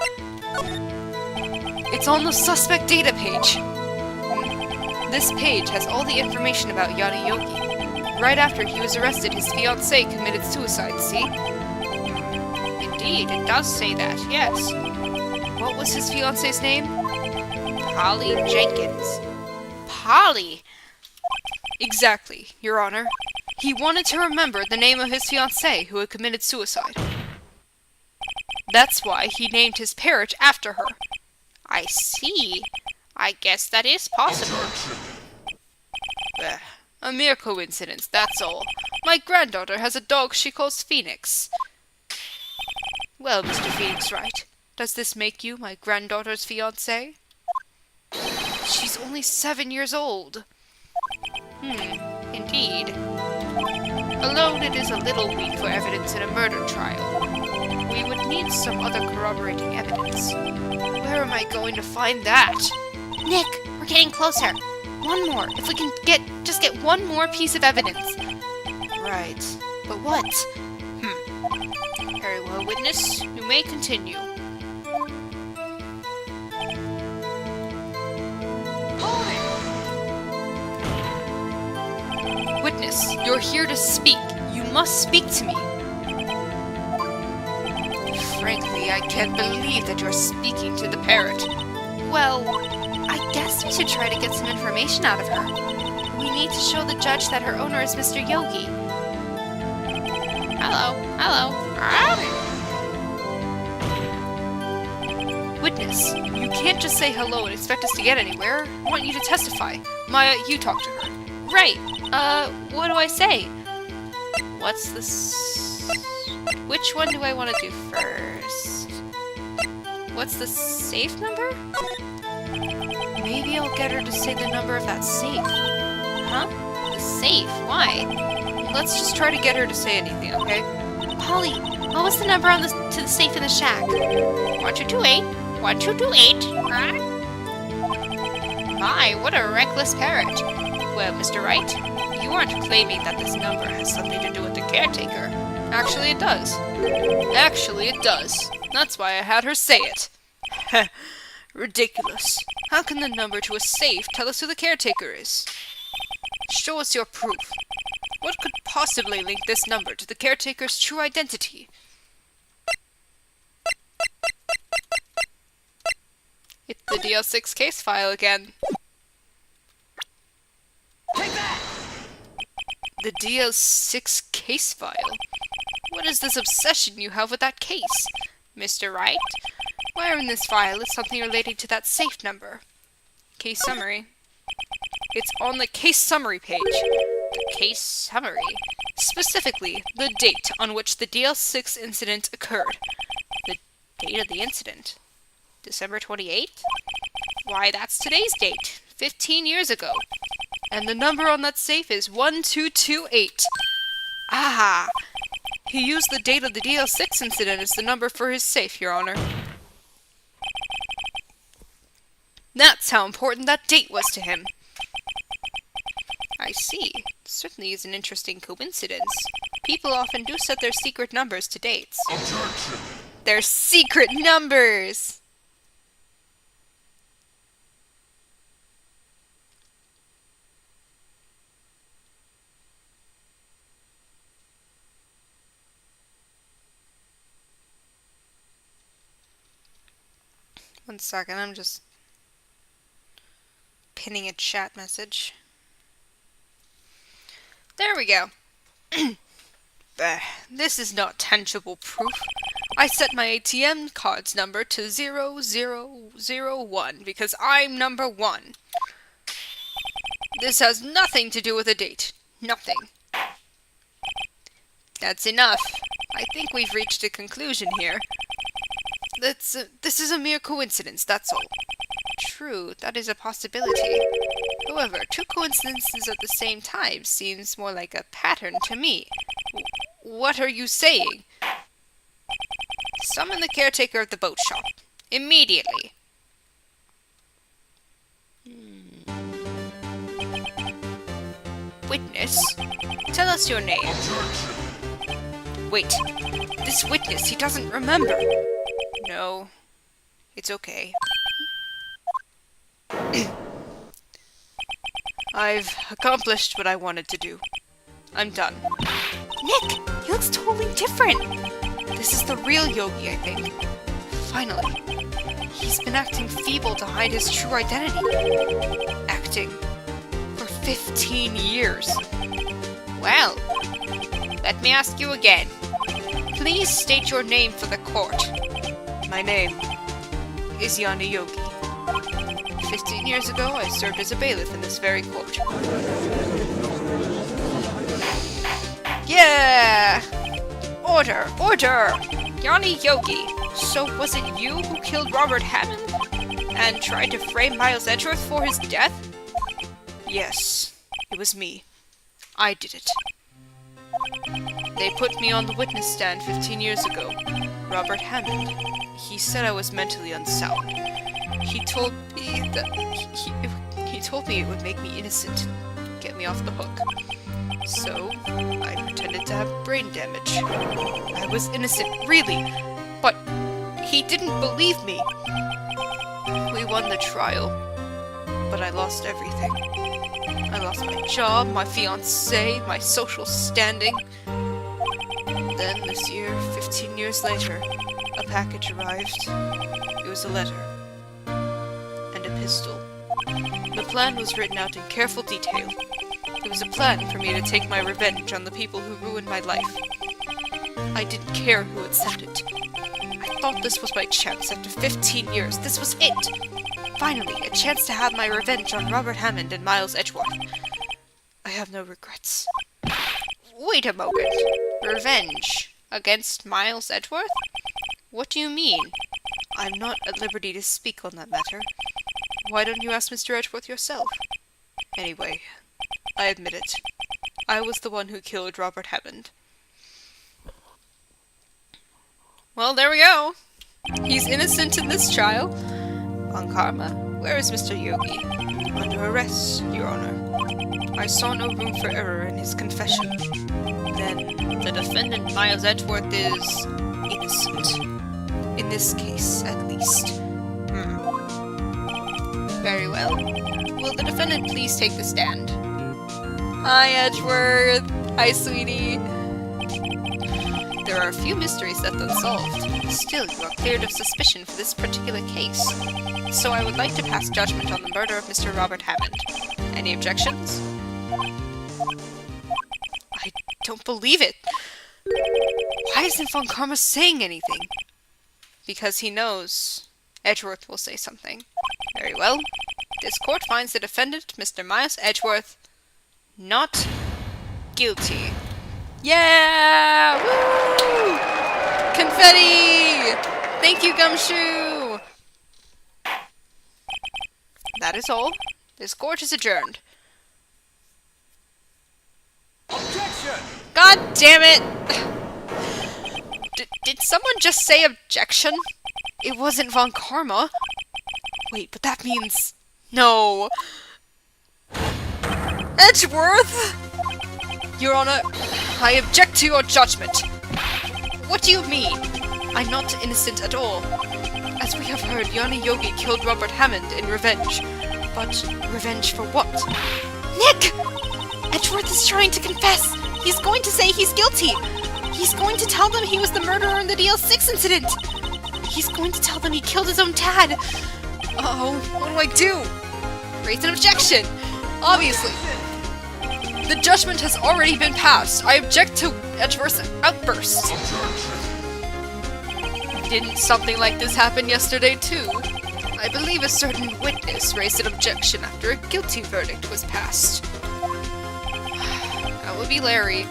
It's on the suspect data page. This page has all the information about Yanni Yogi. Right after he was arrested, his fiancée committed suicide, see? Indeed, it does say that, yes. What was his fiancée's name? Polly Jenkins. Polly! Exactly, Your Honor. He wanted to remember the name of his fiancée who had committed suicide. That's why he named his parrot after her. I see. I guess that is possible. A mere coincidence, that's all. My granddaughter has a dog she calls Phoenix. Well, Mr. Phoenix Wright, does this make you my granddaughter's fiancé? She's only 7 years old. Indeed. Alone it is a little weak for evidence in a murder trial. We would need some other corroborating evidence. Where am I going to find that? Nick, we're getting closer. One more. If we can just get one more piece of evidence. Right. But what? Very well, witness. You may continue. Witness, you're here to speak. You must speak to me. Frankly, I can't believe that you're speaking to the parrot. Well, I guess we should try to get some information out of her. We need to show the judge that her owner is Mr. Yogi. Hello. Hello. Witness, you can't just say hello and expect us to get anywhere. I want you to testify. Maya, you talk to her. Right. What do I say? What's this? Which one do I want to do first? What's the safe number? Maybe I'll get her to say the number of that safe. Huh? The safe? Why? Let's just try to get her to say anything, okay? Polly, what was the number on to the safe in the shack? 1228. 1228. Huh? My, what a reckless parrot. Well, Mr. Wright, you aren't claiming that this number has something to do with the caretaker. Actually, it does. Actually, it does. That's why I had her say it. Ridiculous. How can the number to a safe tell us who the caretaker is? Show us your proof. What could possibly link this number to the caretaker's true identity? It's the DL6 case file again. Take that! The DL6 case file? What is this obsession you have with that case? Mr. Wright, where in this file is something relating to that safe number? Case summary. It's on the case summary page. The case summary. Specifically, the date on which the DL6 incident occurred. The date of the incident? December 28th? Why, that's today's date. 15 years ago. And the number on that safe is 1228. Ah! He used the date of the DL6 incident as the number for his safe, Your Honor. That's how important that date was to him. I see. Certainly is an interesting coincidence. People often do set their secret numbers to dates. Objection! They're secret numbers! One second, I'm just pinning a chat message. There we go. This is not tangible proof. I set my ATM card's number to 0001 because I'm number 1. This has nothing to do with a date. Nothing. That's enough. I think we've reached a conclusion here. This is a mere coincidence, that's all. True, that is a possibility. However, two coincidences at the same time seems more like a pattern to me. What are you saying? Summon the caretaker of the boat shop. Immediately. Witness? Tell us your name. Objection! Wait. This witness, he doesn't remember. No. It's okay. I've accomplished what I wanted to do. I'm done. Nick! He looks totally different! This is the real Yogi, I think. Finally. He's been acting feeble to hide his true identity. Acting. For 15 years. Well, let me ask you again. Please state your name for the court. My name is Yanni Yogi. 15 years ago, I served as a bailiff in this very court. Yeah! Order! Order! Yanni Yogi! So was it you who killed Robert Hammond? And tried to frame Miles Edgeworth for his death? Yes, it was me. I did it. They put me on the witness stand 15 years ago. Robert Hammond. He said I was mentally unsound. He told me that he told me it would make me innocent, get me off the hook. So, I pretended to have brain damage. I was innocent, really, but he didn't believe me. We won the trial, but I lost everything. I lost my job, my fiancé, my social standing. Then, this year, 15 years later, a package arrived. It was a letter. And a pistol. The plan was written out in careful detail. It was a plan for me to take my revenge on the people who ruined my life. I didn't care who had sent it. I thought this was my chance after 15 years. This was it! Finally, a chance to have my revenge on Robert Hammond and Miles Edgeworth. I have no regrets. Wait a moment. Revenge against Miles Edgeworth? What do you mean? I'm not at liberty to speak on that matter. Why don't you ask Mr. Edgeworth yourself? Anyway, I admit it. I was the one who killed Robert Hammond. Well, there we go. He's innocent in this trial. On karma, where is Mr. Yogi? Under arrest, Your Honor. I saw no room for error in his confession. Then, the defendant, Miles Edgeworth, is innocent. In this case, at least. Very well. Will the defendant please take the stand? Hi, Edgeworth. Hi, sweetie. There are a few mysteries left unsolved. Still, you are cleared of suspicion for this particular case. So I would like to pass judgment on the murder of Mr. Robert Hammond. Any objections? I don't believe it. Why isn't Von Karma saying anything? Because he knows Edgeworth will say something. Very well. This court finds the defendant, Mr. Miles Edgeworth, not guilty. Yeah! Woo! Confetti! Thank you, Gumshoe! That is all. This court is adjourned. Objection! God damn it! Did someone just say objection? It wasn't Von Karma. Wait, but that means... No. Edgeworth! Your Honor, I object to your judgment. What do you mean? I'm not innocent at all. As we have heard, Yanni Yogi killed Robert Hammond in revenge. But revenge for what? Nick! Edgeworth is trying to confess. He's going to say he's guilty. He's going to tell them he was the murderer in the DL6 incident. He's going to tell them he killed his own dad. Oh, what do? Raise an objection! Obviously. The judgment has already been passed. I object to Edgeworth's outbursts. Didn't something like this happen yesterday, too? I believe a certain witness raised an objection after a guilty verdict was passed. That would be Larry.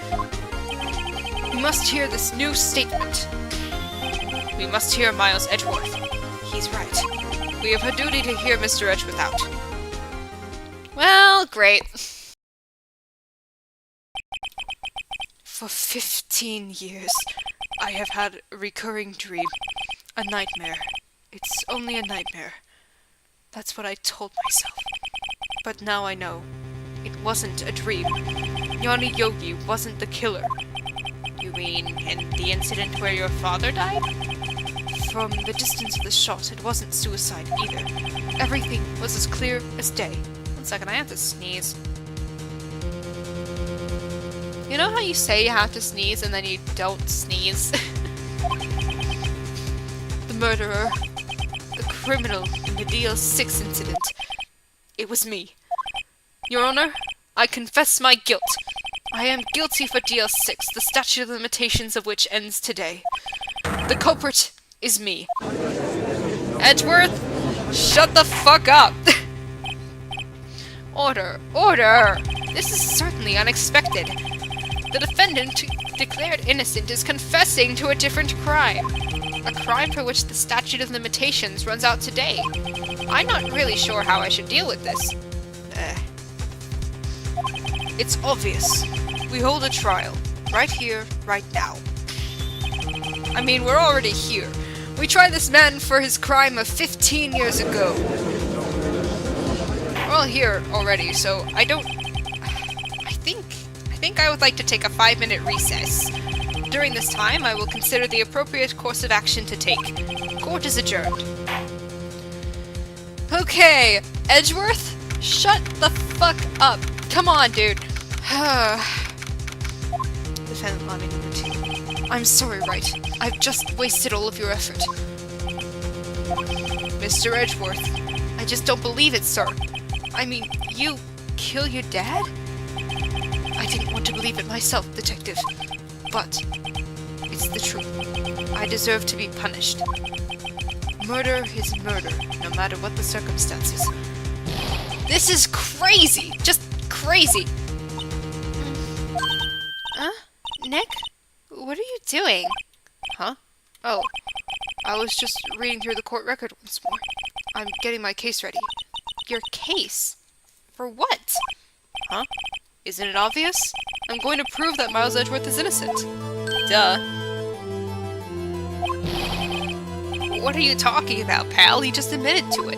We must hear this new statement. We must hear Miles Edgeworth. He's right. We have a duty to hear Mr. Edgeworth out. Well, great. For 15 years, I have had a recurring dream. A nightmare. It's only a nightmare. That's what I told myself. But now I know. It wasn't a dream. Yanni Yogi wasn't the killer. You mean in the incident where your father died? From the distance of the shot, it wasn't suicide either. Everything was as clear as day. One second, I have to sneeze. You know how you say you have to sneeze and then you don't sneeze? The murderer, the criminal in the DL6 incident. It was me. Your Honor, I confess my guilt. I am guilty for DL6, the statute of limitations of which ends today. The culprit is me. Edgeworth, shut the fuck up! Order, order! This is certainly unexpected. The defendant, declared innocent, is confessing to a different crime. A crime for which the statute of limitations runs out today. I'm not really sure how I should deal with this. It's obvious. We hold a trial. Right here, right now. I mean, we're already here. We tried this man for his crime of 15 years ago. We're all here already, so I think I would like to take a 5-minute recess. During this time, I will consider the appropriate course of action to take. Court is adjourned. Okay, Edgeworth, shut the fuck up. Come on, dude. Defendant lobby number 2. I'm sorry, Wright. I've just wasted all of your effort. Mr. Edgeworth, I just don't believe it, sir. I mean, you kill your dad? I didn't want to believe it myself, detective. But it's the truth. I deserve to be punished. Murder is murder, no matter what the circumstances. This is crazy! Just crazy! Huh? Nick? What are you doing? Huh? Oh, I was just reading through the court record once more. I'm getting my case ready. Your case? For what? Huh? Isn't it obvious? I'm going to prove that Miles Edgeworth is innocent. Duh. What are you talking about, pal? He just admitted to it.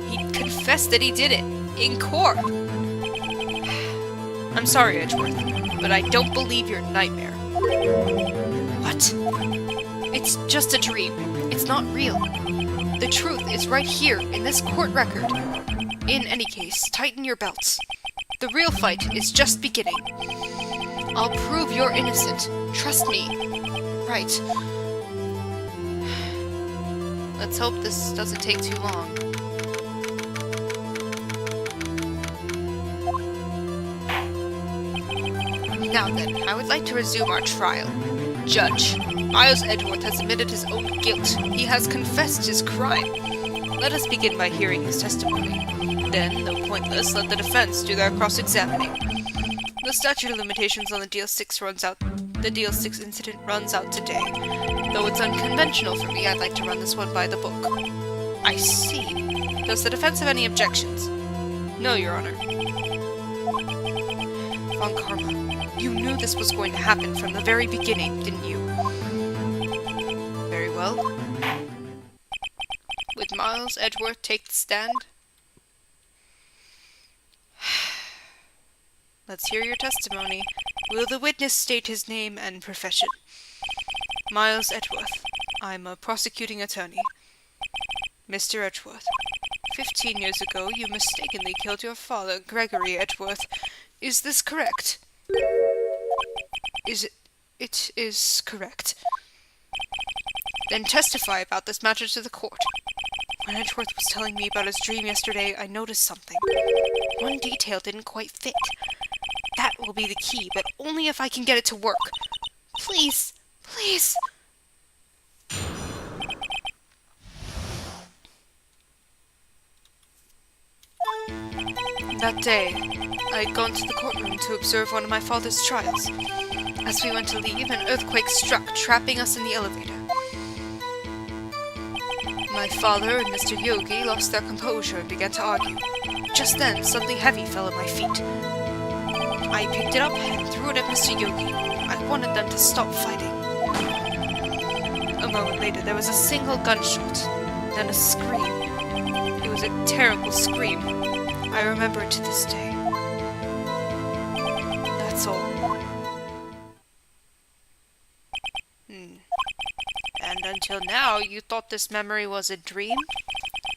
He confessed that he did it. In court. I'm sorry, Edgeworth, but I don't believe your nightmare. What? It's just a dream. It's not real. The truth is right here in this court record. In any case, tighten your belts. The real fight is just beginning. I'll prove you're innocent. Trust me. Right. Let's hope this doesn't take too long. Now then, I would like to resume our trial. Judge, Miles Edgeworth has admitted his own guilt. He has confessed his crime. Let us begin by hearing his testimony. Then, though pointless, let the defense do their cross-examining. The statute of limitations on the DL6 incident runs out today. Though it's unconventional for me, I'd like to run this one by the book. I see. Does the defense have any objections? No, Your Honor. Von Karma, you knew this was going to happen from the very beginning, didn't you? Very well. Would Miles Edgeworth take the stand? Let's hear your testimony. Will the witness state his name and profession? Miles Edgeworth. I'm a prosecuting attorney. Mr. Edgeworth. 15 years ago, you mistakenly killed your father, Gregory Edgeworth. Is this correct? It is correct. Then testify about this matter to the court. When Edgeworth was telling me about his dream yesterday, I noticed something. One detail didn't quite fit. That will be the key, but only if I can get it to work. Please, please. That day, I had gone to the courtroom to observe one of my father's trials. As we went to leave, an earthquake struck, trapping us in the elevator. My father and Mr. Yogi lost their composure and began to argue. Just then, something heavy fell at my feet. I picked it up and threw it at Mr. Yogi. I wanted them to stop fighting. A moment later, there was a single gunshot, then a scream. It was a terrible scream. I remember it to this day. That's all. And until now, you thought this memory was a dream?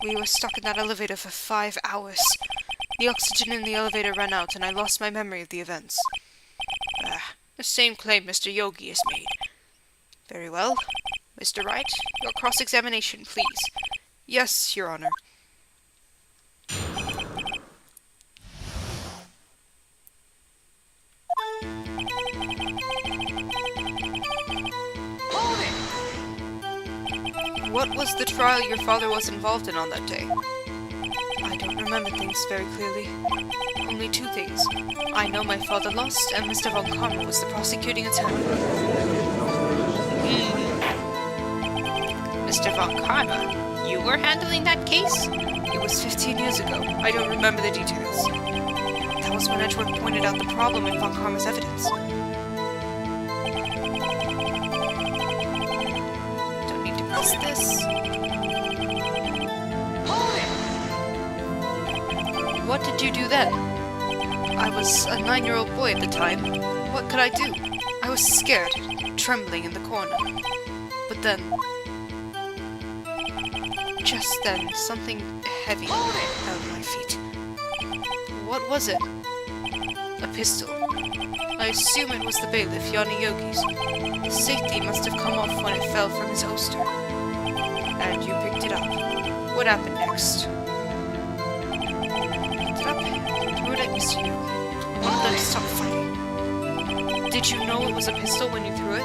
We were stuck in that elevator for 5 hours. The oxygen in the elevator ran out, and I lost my memory of the events. The same claim Mr. Yogi has made. Very well. Mr. Wright, your cross-examination, please. Yes, Your Honor. What was the trial your father was involved in on that day? I don't remember things very clearly. Only 2 things. I know my father lost, and Mr. Von Karma was the prosecuting attorney. Mr. Von Karma, you were handling that case? It was 15 years ago. I don't remember the details. That was when Edgeworth pointed out the problem in Von Karma's evidence. What's this? What did you do then? I was a 9-year-old boy at the time. What could I do? I was scared, trembling in the corner. But then... just then, something heavy fell at my feet. What was it? A pistol. I assume it was the bailiff, Yanni Yogi's. The safety must have come off when it fell from his holster. And you picked it up. What happened next? Picked it up, threw it at Mr. Yogi. Wanted them to stop fighting. Did you know it was a pistol when you threw it?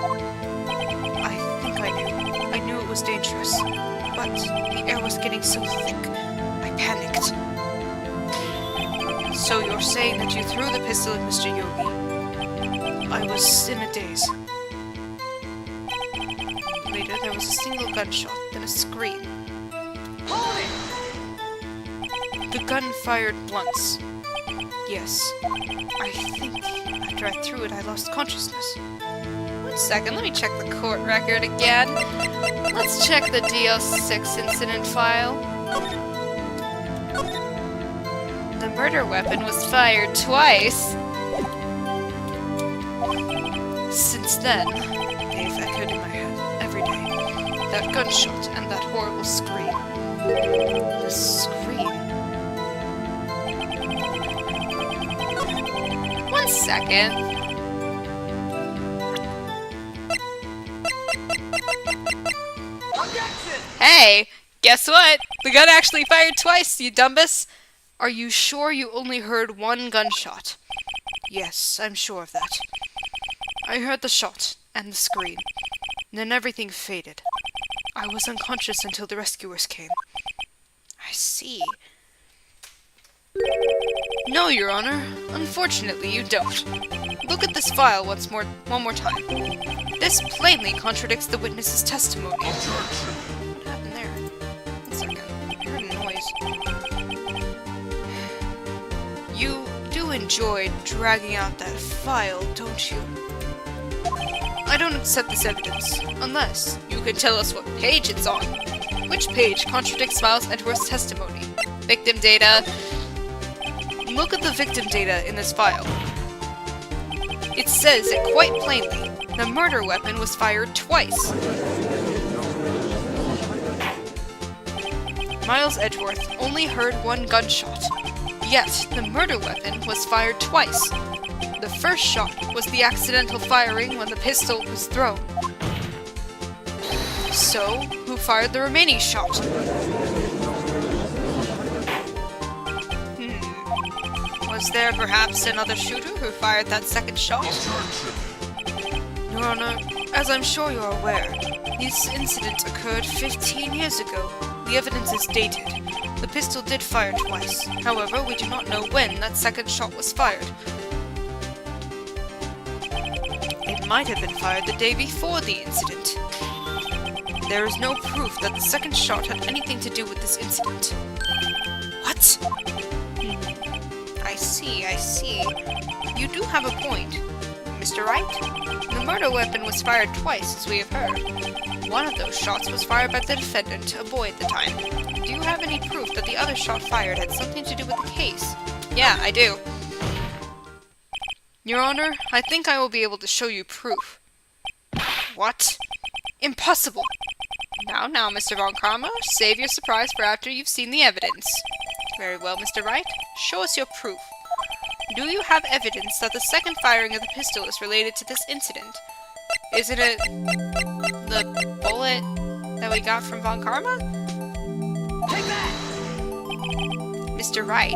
I think I knew. I knew it was dangerous. But the air was getting so thick, I panicked. So you're saying that you threw the pistol at Mr. Yogi, I was in a daze. Later, there was a single gunshot, then a scream. Hold it! The gun fired once. Yes. I think after I threw it, I lost consciousness. 1 second, let me check the court record again. Let's check the DL6 incident file. The murder weapon was fired twice. Since then, they've echoed in my head every day. That gunshot and that horrible scream. The scream. 1 second. Objection! Hey, guess what? The gun actually fired twice, you dumbass. Are you sure you only heard one gunshot? Yes, I'm sure of that. I heard the shot and the scream. Then everything faded. I was unconscious until the rescuers came. I see. No, Your Honor. Unfortunately, you don't. Look at this file one more time. This plainly contradicts the witness's testimony. What happened there? 1 second. I heard a noise. You do enjoy dragging out that file, don't you? I don't accept this evidence, unless You can tell us what page it's on. Which page contradicts Miles Edgeworth's testimony? Victim data. look at the victim data in this file. It says it quite plainly. The murder weapon was fired twice. Miles Edgeworth only heard one gunshot, yet the murder weapon was fired twice. The first shot was the accidental firing when the pistol was thrown. So, who fired the remaining shot? Was there perhaps another shooter who fired that second shot? Your Honor, as I'm sure you're aware, this incident occurred 15 years ago. The evidence is dated. The pistol did fire twice. However, we do not know when that second shot was fired. It might have been fired the day before the incident. There is no proof that the second shot had anything to do with this incident. What? I see. You do have a point, Mr. Wright. The murder weapon was fired twice, as we have heard. One of those shots was fired by the defendant, a boy at the time. Do you have any proof that the other shot fired had something to do with the case? Yeah, I do. Your Honor, I think I will be able to show you proof. What? Impossible! Now, Mr. Von Karma, save your surprise for after you've seen the evidence. Very well, Mr. Wright. Show us your proof. Do you have evidence that the second firing of the pistol is related to this incident? Isn't it the bullet that we got from Von Karma? Take that! Mr. Wright,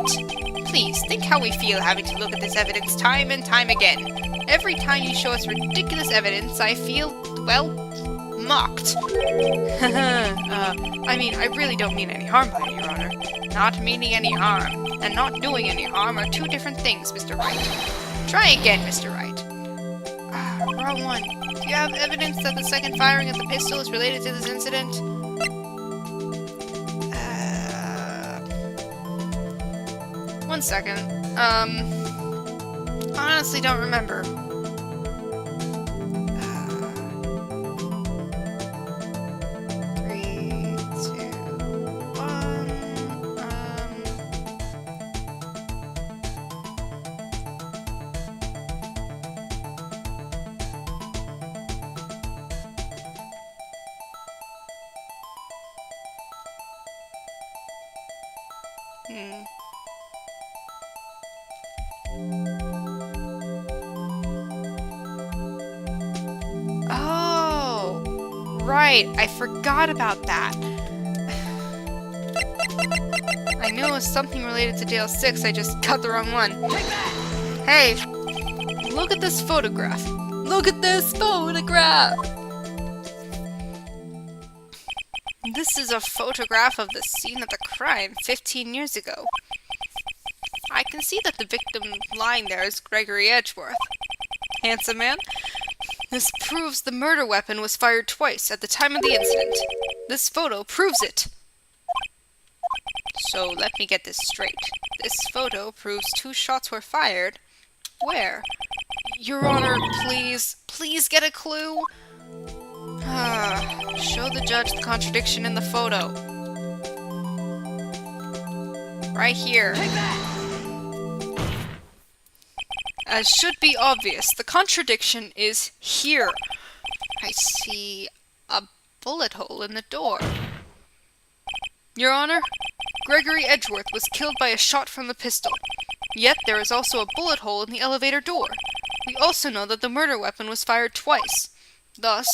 please think how we feel having to look at this evidence time and time again. Every time you show us ridiculous evidence, I feel, well, mocked. I mean, I really don't mean any harm by it, Your Honor. Not meaning any harm and not doing any harm are two different things, Mr. Wright. Try again, Mr. Wright. Wrong one. Do you have evidence that the second firing of the pistol is related to this incident? One second. I honestly don't remember. Three, two, one. Oh, right. I forgot about that. I knew it was something related to Dale 6, I just got the wrong one. Hey, look at this photograph. Look at this photograph! This is a photograph of the scene of the crime 15 years ago. I can see that the victim lying there is Gregory Edgeworth. handsome man. This proves the murder weapon was fired twice at the time of the incident. This photo proves it. So let me get this straight. This photo proves 2 shots were fired. Where? Your Honor, please get a clue. Show the judge the contradiction in the photo. Right here. Take that! As should be obvious, the contradiction is here. I see a bullet hole in the door. Your Honor, Gregory Edgeworth was killed by a shot from the pistol. Yet there is also a bullet hole in the elevator door. We also know that the murder weapon was fired twice. Thus,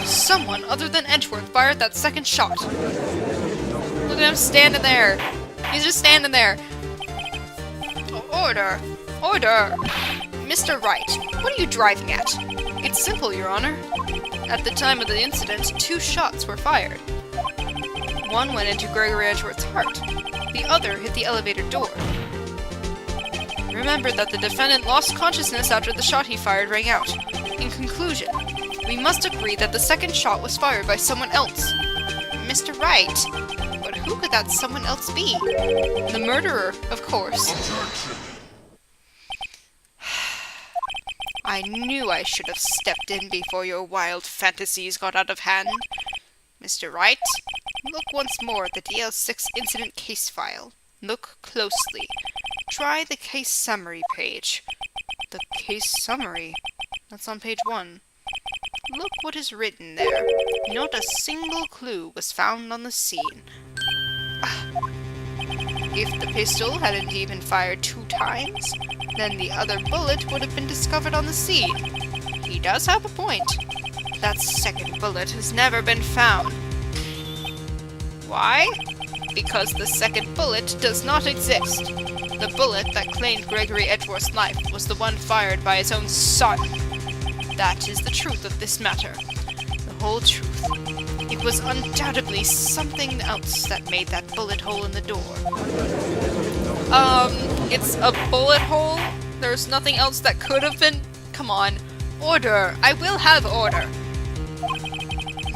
someone other than Edgeworth fired that second shot. Look at him standing there. He's just standing there. Order! Order! Mr. Wright, what are you driving at? It's simple, Your Honor. At the time of the incident, 2 shots were fired. One went into Gregory Edgeworth's heart. The other hit the elevator door. Remember that the defendant lost consciousness after the shot he fired rang out. In conclusion, we must agree that the second shot was fired by someone else. Mr. Wright, but who could that someone else be? The murderer, of course. I knew I should have stepped in before your wild fantasies got out of hand. Mr. Wright, look once more at the DL6 incident case file. Look closely. Try the case summary page. The case summary? That's on page 1. Look what is written there. Not a single clue was found on the scene. If the pistol had indeed been fired 2 times, then the other bullet would have been discovered on the scene. He does have a point. That second bullet has never been found. Why? Because the second bullet does not exist. The bullet that claimed Gregory Edgeworth's life was the one fired by his own son. That is the truth of this matter. The whole truth. It was undoubtedly something else that made that bullet hole in the door. It's a bullet hole? There's nothing else that could have been? Come on. Order! I will have order!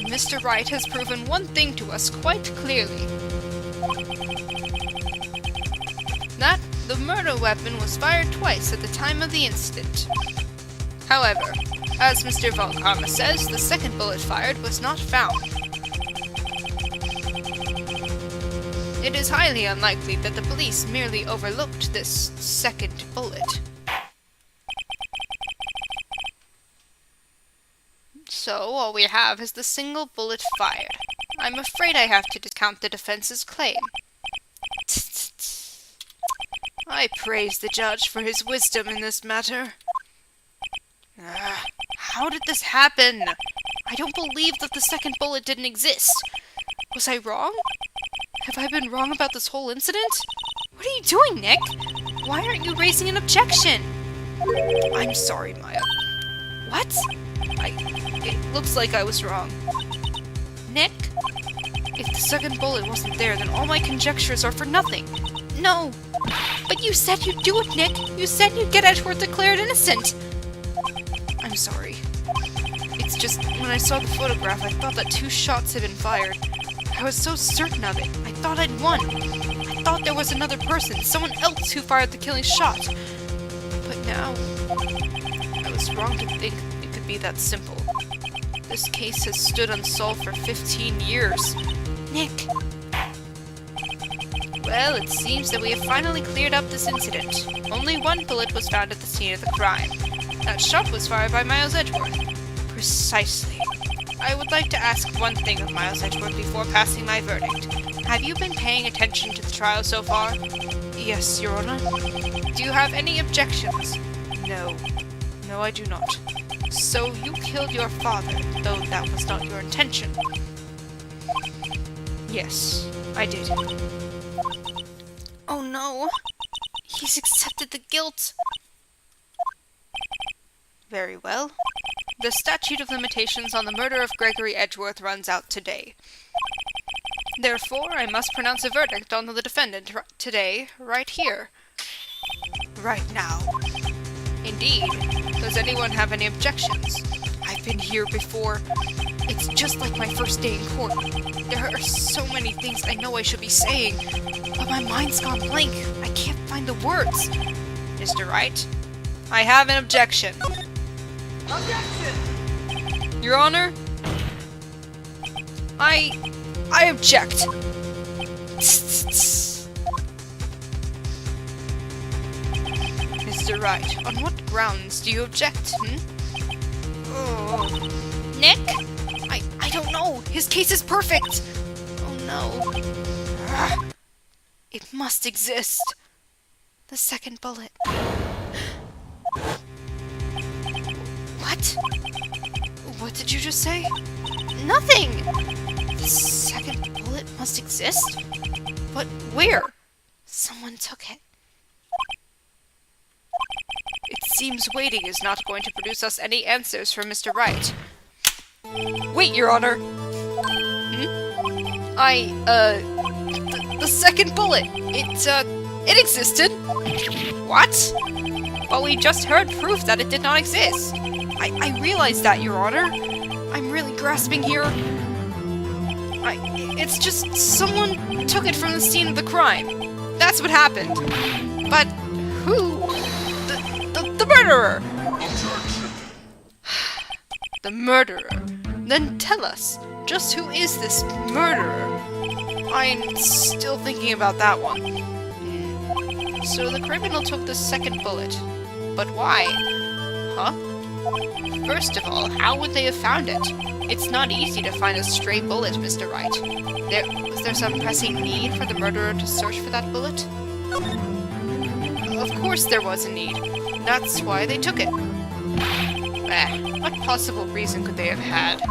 Mr. Wright has proven one thing to us quite clearly. That the murder weapon was fired twice at the time of the incident. However, as Mr. Valkarma says, the second bullet fired was not found. It is highly unlikely that the police merely overlooked this second bullet. So, all we have is the single bullet fired. I'm afraid I have to discount the defense's claim. I praise the judge for his wisdom in this matter. How did this happen? I don't believe that the second bullet didn't exist. Was I wrong? Have I been wrong about this whole incident? What are you doing, Nick? Why aren't you raising an objection? I'm sorry, Maya. What? It looks like I was wrong. Nick? If the second bullet wasn't there, then all my conjectures are for nothing. No! But you said you'd do it, Nick! You said you'd get Edgeworth declared innocent! I'm sorry. It's just, when I saw the photograph, I thought that 2 shots had been fired. I was so certain of it. I thought I'd won. I thought there was another person, someone else who fired the killing shot. But now, I was wrong to think it could be that simple. This case has stood unsolved for 15 years. Nick! Well, it seems that we have finally cleared up this incident. Only 1 bullet was found at the scene of the crime. That shot was fired by Miles Edgeworth. Precisely. I would like to ask one thing of Miles Edgeworth before passing my verdict. Have you been paying attention to the trial so far? Yes, Your Honor. Do you have any objections? No. No, I do not. So you killed your father, though that was not your intention. Yes, I did. Oh no! He's accepted the guilt! Very well. The statute of limitations on the murder of Gregory Edgeworth runs out today. Therefore, I must pronounce a verdict on the defendant today, right here. Right now. In Indeed. Does anyone have any objections? I've been here before. It's just like my first day in court. There are so many things I know I should be saying, but my mind's gone blank. I can't find the words. Mr. Wright, I have an objection. Objection! Your Honor, I object. Mr. Wright, on what grounds do you object, Oh. Nick? I don't know. His case is perfect. Oh no. It must exist. The second bullet. What? What did you just say? Nothing! The second bullet must exist? But where? Someone took it. It seems waiting is not going to produce us any answers from Mr. Wright. Wait, Your Honor! The second bullet! It existed! What? But we just heard proof that it did not exist. I realize that, Your Honor. I'm really grasping here. It's just someone took it from the scene of the crime. That's what happened. But who? The murderer! The murderer? Then tell us, just who is this murderer? I'm still thinking about that one. So the criminal took the second bullet. But why? Huh? First of all, how would they have found it? It's not easy to find a stray bullet, Mr. Wright. Was there some pressing need for the murderer to search for that bullet? Of course there was a need. That's why they took it. What possible reason could they have had?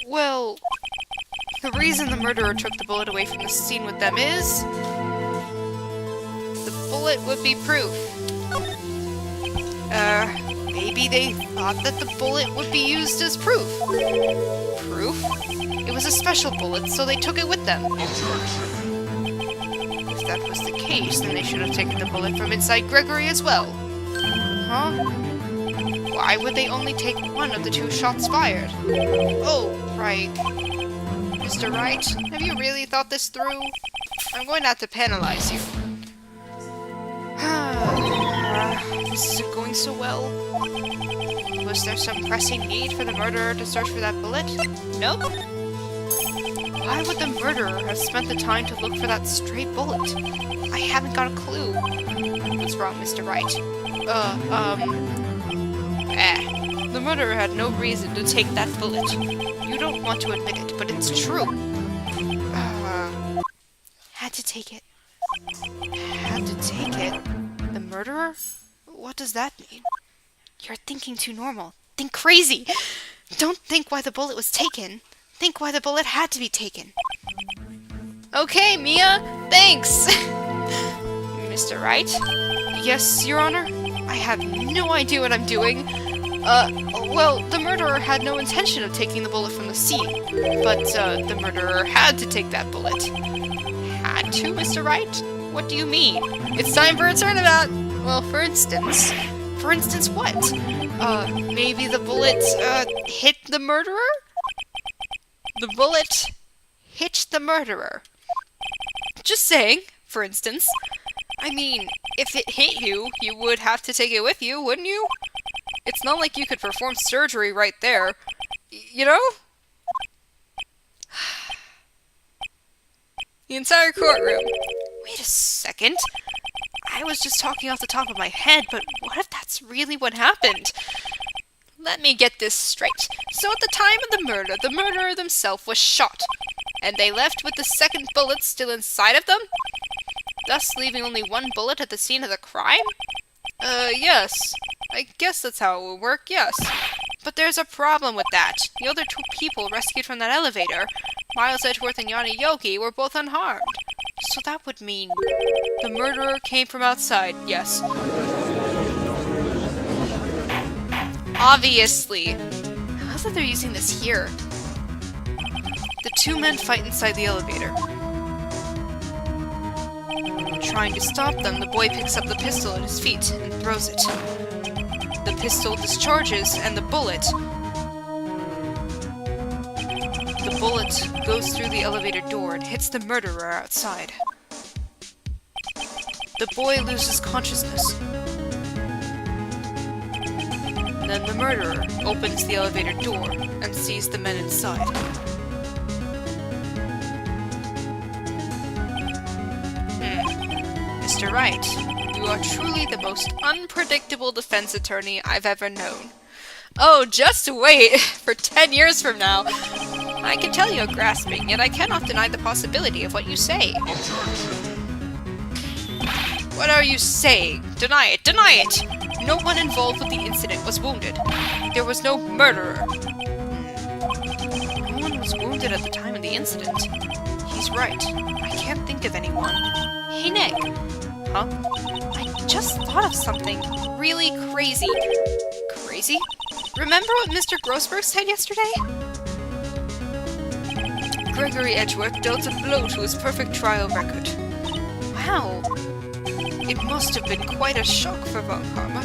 Well, the reason the murderer took the bullet away from the scene with them is... the bullet would be proof. Maybe they thought that the bullet would be used as proof. Proof? It was a special bullet, so they took it with them. If that was the case, then they should have taken the bullet from inside Gregory as well. Huh? Why would they only take one of the two shots fired? Oh, right. Mr. Wright, have you really thought this through? I'm going to have to penalize you. This isn't going so well. Was there some pressing need for the murderer to search for that bullet? Nope. Why would the murderer have spent the time to look for that stray bullet? I haven't got a clue. What's wrong, Mr. Wright? The murderer had no reason to take that bullet. You don't want to admit it, but it's true. Had to take it. Had to take it? The murderer? What does that mean? You're thinking too normal. Think crazy! Don't think why the bullet was taken. Think why the bullet had to be taken. Okay, Mia! Thanks! Mr. Wright? Yes, Your Honor? I have no idea what I'm doing. Well, the murderer had no intention of taking the bullet from the scene. But, the murderer had to take that bullet. Had to, Mr. Wright? What do you mean? It's time for a turnabout! Well, for instance... For instance what? Maybe the bullet, hit the murderer? The bullet hit the murderer. Just saying, for instance. I mean, if it hit you, you would have to take it with you, wouldn't you? It's not like you could perform surgery right there. You know? The entire courtroom. Wait a second. I was just talking off the top of my head, but what if that's really what happened? Let me get this straight. So at the time of the murderer themselves was shot, and they left with the second bullet still inside of them? Thus leaving only one bullet at the scene of the crime? Yes. I guess that's how it would work, yes. But there's a problem with that. The other two people rescued from that elevator, Miles Edgeworth and Yanni Yogi, were both unharmed. So that would mean the murderer came from outside, yes. Obviously. How's that they're using this here? The two men fight inside the elevator. Trying to stop them, the boy picks up the pistol at his feet and throws it. The pistol discharges, and the bullet goes through the elevator door and hits the murderer outside. The boy loses consciousness. Then the murderer opens the elevator door and sees the men inside. Mr. Wright, you are truly the most unpredictable defense attorney I've ever known. Oh, just wait! For 10 years from now, I can tell you're grasping, yet I cannot deny the possibility of what you say. What are you saying? Deny it! Deny it! No one involved with the incident was wounded. There was no murderer. No one was wounded at the time of the incident. He's right. I can't think of anyone. Hey, Nick. Huh? I just thought of something really crazy. Crazy? Remember what Mr. Grossberg said yesterday? Gregory Edgeworth dealt a blow to his perfect trial record. Wow. It must have been quite a shock for Von Karma.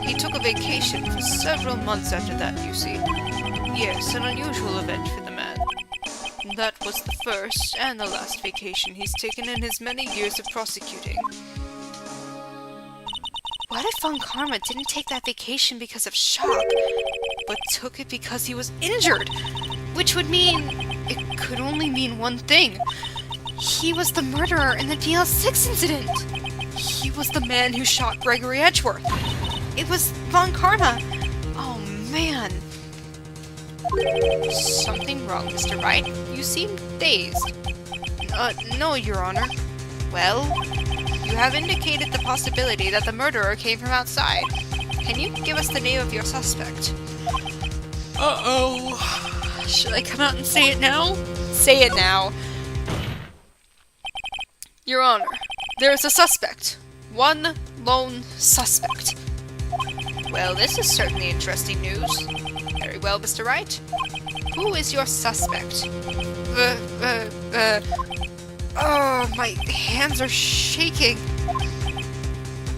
He took a vacation for several months after that, you see. Yes, an unusual event for the man. That was the first and the last vacation he's taken in his many years of prosecuting. What if Von Karma didn't take that vacation because of shock, but took it because he was injured? Which would mean... it could only mean one thing. He was the murderer in the DL6 incident! He was the man who shot Gregory Edgeworth! It was Von Karma! Oh man! Something wrong, Mr. Wright? You seem dazed. No, Your Honor. Well, you have indicated the possibility that the murderer came from outside. Can you give us the name of your suspect? Uh-oh. Should I come out and say it now? Say it now. Your Honor, there is a suspect. One lone suspect. Well, this is certainly interesting news. Very well, Mr. Wright. Who is your suspect? Oh, my hands are shaking.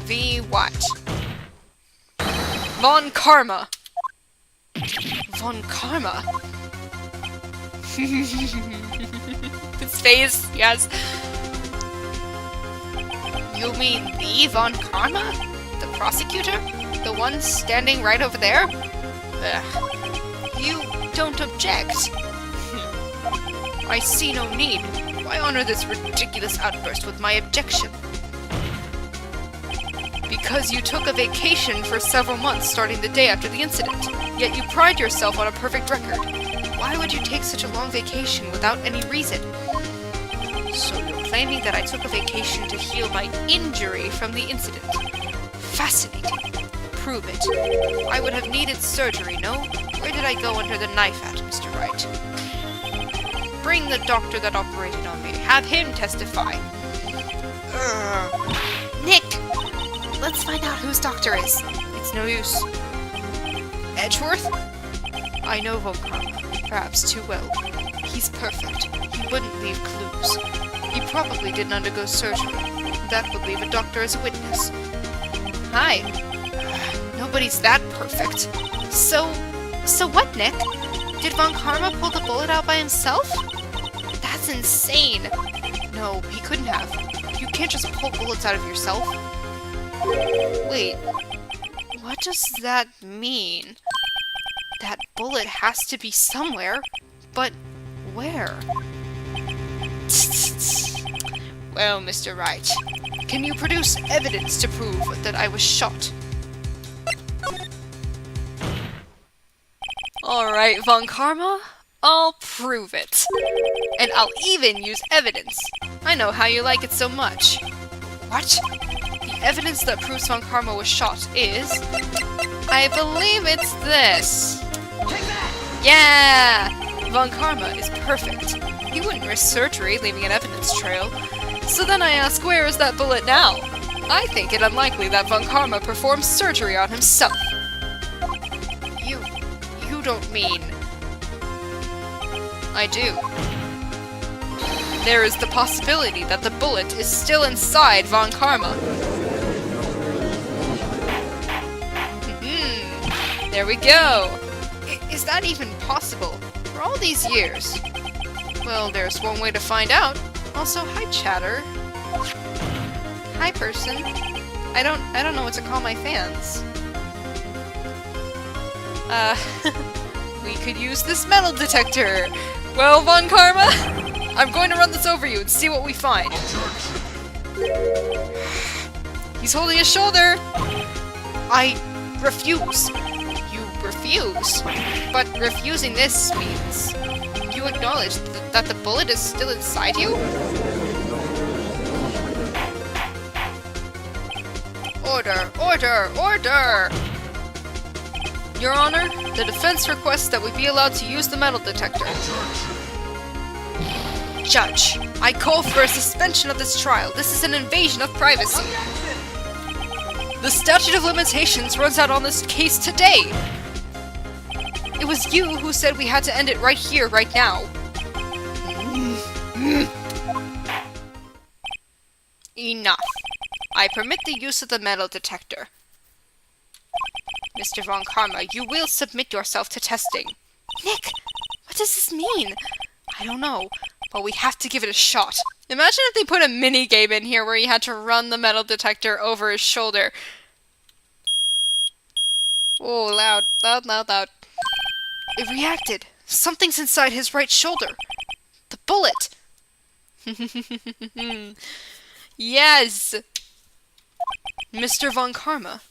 The what? Von Karma. Von Karma? His face, yes. You mean the Von Karma? The prosecutor? The one standing right over there? You don't object. I see no need. Why honor this ridiculous outburst with my objection? Because you took a vacation for several months starting the day after the incident, yet you pride yourself on a perfect record. Why would you take such a long vacation without any reason? So you're claiming that I took a vacation to heal my injury from the incident. Fascinating. Prove it. I would have needed surgery, no? Where did I go under the knife at, Mr. Wright? Bring the doctor that operated on me. Have him testify. Nick! Let's find out whose doctor is. It's no use. Edgeworth? I know Von Karma. Perhaps too well. He's perfect. He wouldn't leave clues. He probably didn't undergo surgery. That would leave a doctor as a witness. Hi. Nobody's that perfect. So what, Nick? Did Von Karma pull the bullet out by himself? That's insane. No, he couldn't have. You can't just pull bullets out of yourself. Wait, what does that mean? That bullet has to be somewhere, but where? Well, Mr. Wright, can you produce evidence to prove that I was shot? Alright, Von Karma, I'll prove it. And I'll even use evidence. I know how you like it so much. What? The evidence that proves Von Karma was shot is... I believe it's this. Take that! Yeah! Von Karma is perfect. He wouldn't risk surgery leaving an evidence trail. So then I ask, where is that bullet now? I think it unlikely that Von Karma performed surgery on himself. You don't mean... I do. There is the possibility that the bullet is still inside Von Karma. There we go! Is that even possible? For all these years? Well, there's one way to find out. Also, hi, chatter. Hi, person. I don't know what to call my fans. We could use this metal detector! Well, Von Karma, I'm going to run this over you and see what we find. He's holding his shoulder! I refuse. You refuse? But refusing this means you acknowledge that the bullet is still inside you? Order! Order! Order! Your Honor, the defense requests that we be allowed to use the metal detector. Judge, I call for a suspension of this trial. This is an invasion of privacy. The statute of limitations runs out on this case today! It was you who said we had to end it right here, right now. Enough. I permit the use of the metal detector. Mr. Von Karma, you will submit yourself to testing. Nick, what does this mean? I don't know, but we have to give it a shot. Imagine if they put a mini game in here where you had to run the metal detector over his shoulder. Oh, loud, loud, loud, loud. It reacted. Something's inside his right shoulder. The bullet. Yes! Mr. Von Karma.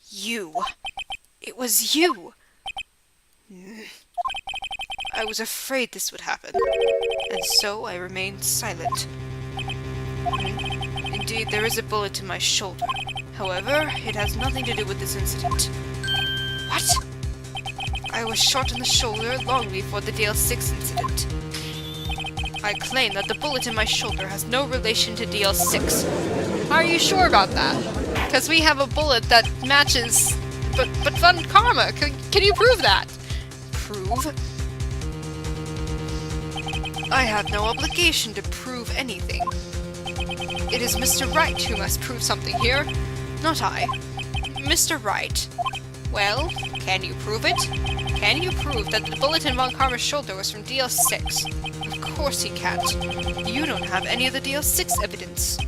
You. It was you. I was afraid this would happen, and so I remained silent. Indeed, there is a bullet in my shoulder. However, it has nothing to do with this incident. What? I was shot in the shoulder long before the DL6 incident. I claim that the bullet in my shoulder has no relation to DL6. Are you sure about that? Because we have a bullet that matches... But Von Karma, can you prove that? Prove? I have no obligation to prove anything. It is Mr. Wright who must prove something here, not I. Mr. Wright. Well, can you prove it? Can you prove that the bullet in Von Karma's shoulder was from DL6? Of course he can't. You don't have any of the DL6 evidence.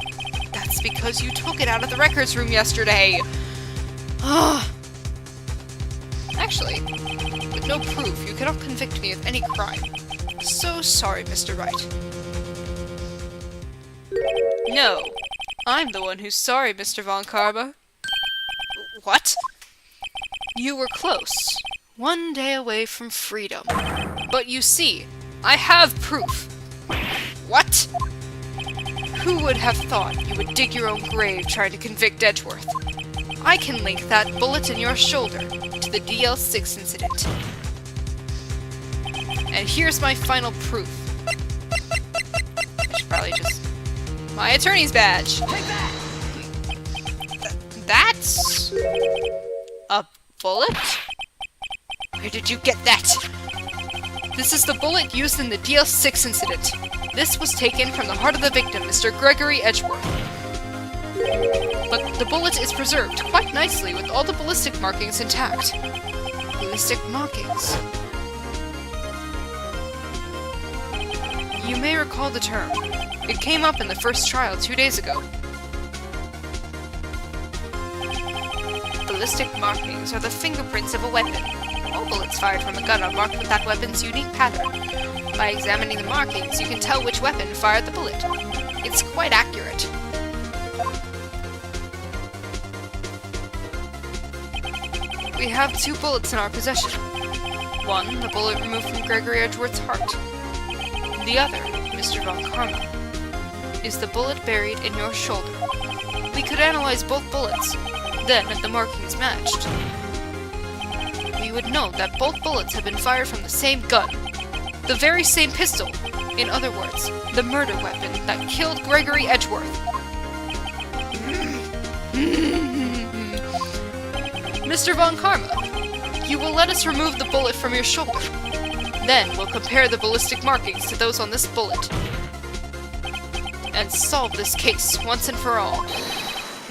That's because you took it out of the records room yesterday. Actually, with no proof, you cannot convict me of any crime. So sorry, Mr. Wright. No. I'm the one who's sorry, Mr. Von Karma. What? You were close. One day away from freedom. But you see, I have proof. What? Who would have thought you would dig your own grave trying to convict Edgeworth? I can link that bullet in your shoulder to the DL6 incident. And here's my final proof. I should probably just... My attorney's badge! That's... a bullet? Where did you get that? This is the bullet used in the DL6 incident. This was taken from the heart of the victim, Mr. Gregory Edgeworth. But the bullet is preserved quite nicely with all the ballistic markings intact. Ballistic markings? You may recall the term. It came up in the first trial 2 days ago. Ballistic markings are the fingerprints of a weapon. All bullets fired from a gun are marked with that weapon's unique pattern. By examining the markings, you can tell which weapon fired the bullet. It's quite accurate. We have 2 bullets in our possession. One, the bullet removed from Gregory Edgeworth's heart. The other, Mr. Von Karma, is the bullet buried in your shoulder. We could analyze both bullets. Then, if the markings matched, we would know that both bullets have been fired from the same gun. The very same pistol. In other words, the murder weapon that killed Gregory Edgeworth. Mr. Von Karma, you will let us remove the bullet from your shoulder. Then we'll compare the ballistic markings to those on this bullet. And solve this case once and for all.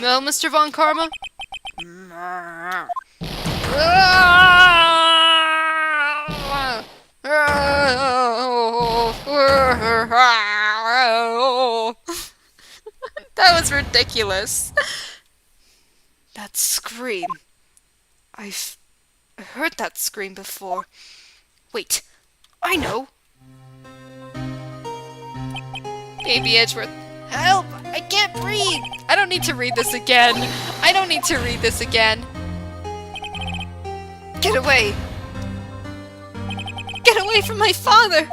Well, Mr. Von Karma? That was ridiculous. That scream. I've heard that scream before. Wait, I know. Baby Edgeworth, help! I can't breathe! I don't need to read this again. I don't need to read this again. Get away! Get away from my father!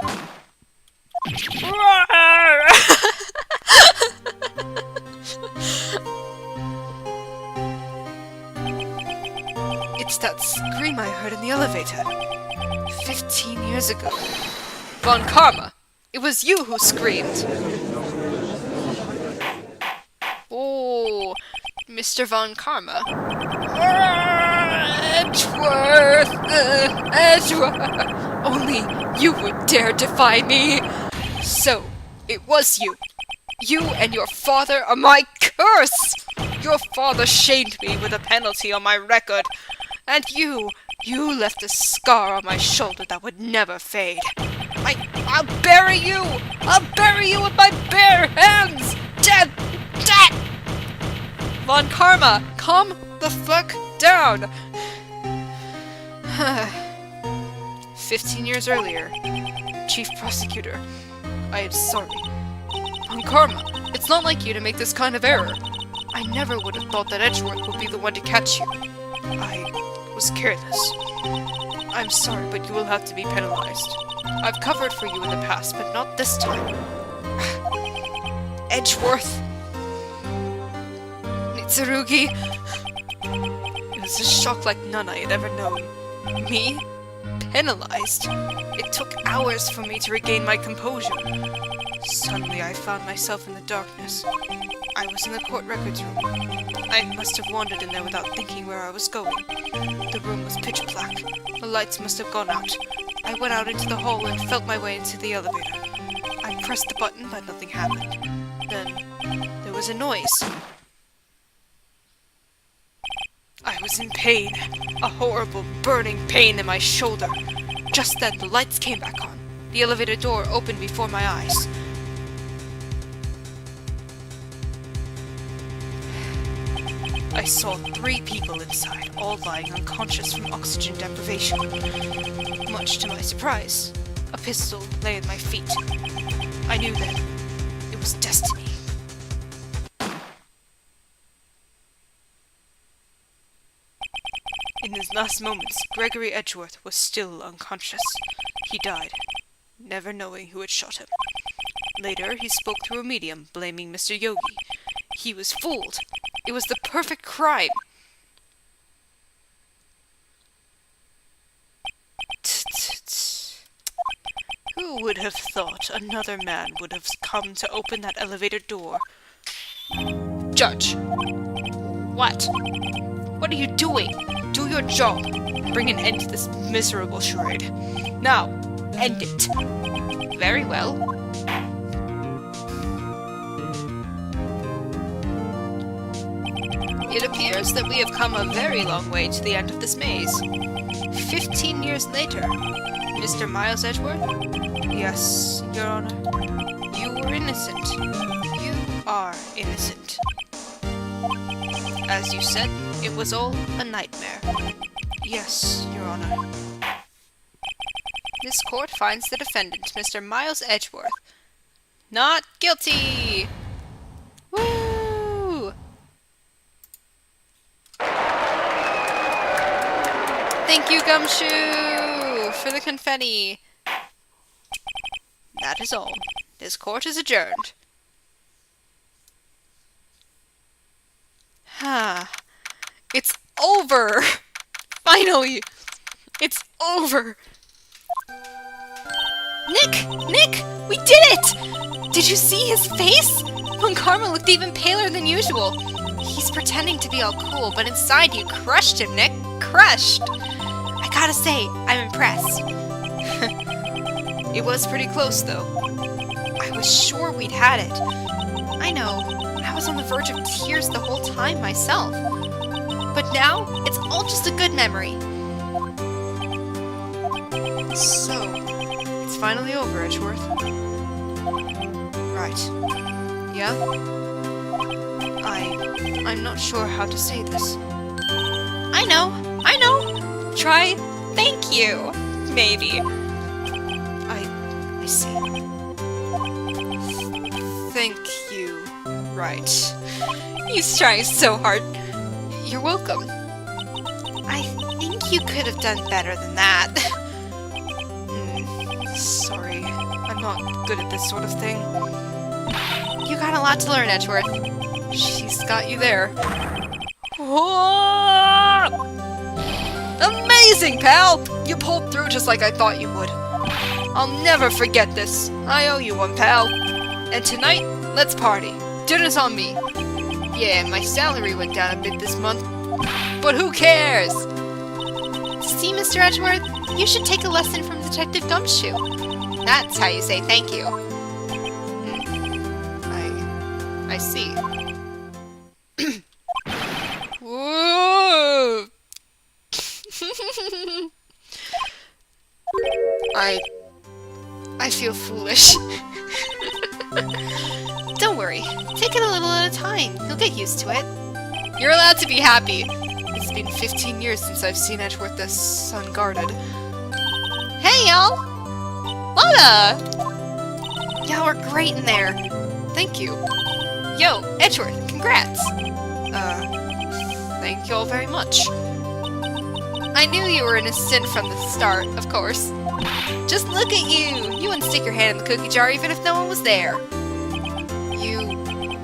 It's that scream I heard in the elevator 15 years ago. Von Karma, it was you who screamed. Oh, Mr. Von Karma. Edgeworth! Edgeworth! Only you would dare defy me! So, it was you. You and your father are my curse! Your father shamed me with a penalty on my record. And you left a scar on my shoulder that would never fade. I'll bury you! I'll bury you with my bare hands! Dead! Dead! Von Karma, calm the fuck down! 15 years earlier, Chief Prosecutor, I am sorry. Von Karma, it's not like you to make this kind of error. I never would have thought that Edgeworth would be the one to catch you. I was careless. I'm sorry, but you will have to be penalized. I've covered for you in the past, but not this time. Edgeworth. Mitsurugi. It was a shock like none I had ever known. Me? Penalized? It took hours for me to regain my composure. Suddenly I found myself in the darkness. I was in the court records room. I must have wandered in there without thinking where I was going. The room was pitch black. The lights must have gone out. I went out into the hall and felt my way into the elevator. I pressed the button, but nothing happened. Then, there was a noise. I was in pain. A horrible, burning pain in my shoulder. Just then, the lights came back on. The elevator door opened before my eyes. I saw 3 people inside, all lying unconscious from oxygen deprivation. Much to my surprise, a pistol lay at my feet. I knew then it was destiny. In his last moments, Gregory Edgeworth was still unconscious. He died, never knowing who had shot him. Later, he spoke through a medium, blaming Mr. Yogi. He was fooled. It was the perfect crime. Who would have thought another man would have come to open that elevator door? Judge. What? What are you doing? Do your job. Bring an end to this miserable charade. Now, end it. Very well. It appears that we have come a very long way to the end of this maze. 15 years later, Mr. Miles Edgeworth? Yes, Your Honor. You were innocent. You are innocent. As you said, it was all a nightmare. Yes, Your Honor. This court finds the defendant, Mr. Miles Edgeworth, not guilty! Woo! Thank you, Gumshoe, for the confetti. That is all. This court is adjourned. It's over! Finally! It's over! Nick! Nick! We did it! Did you see his face? Von Karma looked even paler than usual. He's pretending to be all cool, but inside you crushed him, Nick. Crushed! I gotta say, I'm impressed. It was pretty close, though. I was sure we'd had it. I know. I was on the verge of tears the whole time myself. But now, it's all just a good memory. So, it's finally over, Edgeworth. Right. Yeah? I'm not sure how to say this. I know. Try thank you, maybe. I see. Thank you, Wright. He's trying so hard. You're welcome. I think you could have done better than that. Sorry. I'm not good at this sort of thing. You got a lot to learn, Edgeworth. She's got you there. Whoa! Amazing, pal! You pulled through just like I thought you would. I'll never forget this. I owe you one, pal. And tonight, let's party. Dinner's on me. Yeah, my salary went down a bit this month. But who cares? See, Mr. Edgeworth, you should take a lesson from Detective Gumshoe. That's how you say thank you. I see. Whoa! I feel foolish. Don't worry. Take it a little at a time. You'll get used to it. You're allowed to be happy. It's been 15 years since I've seen Edgeworth this unguarded. Hey, y'all! Lotta! Y'all were great in there. Thank you. Yo, Edgeworth, congrats! Thank you all very much. I knew you were innocent from the start, of course. Just look at you! You wouldn't stick your hand in the cookie jar even if no one was there. You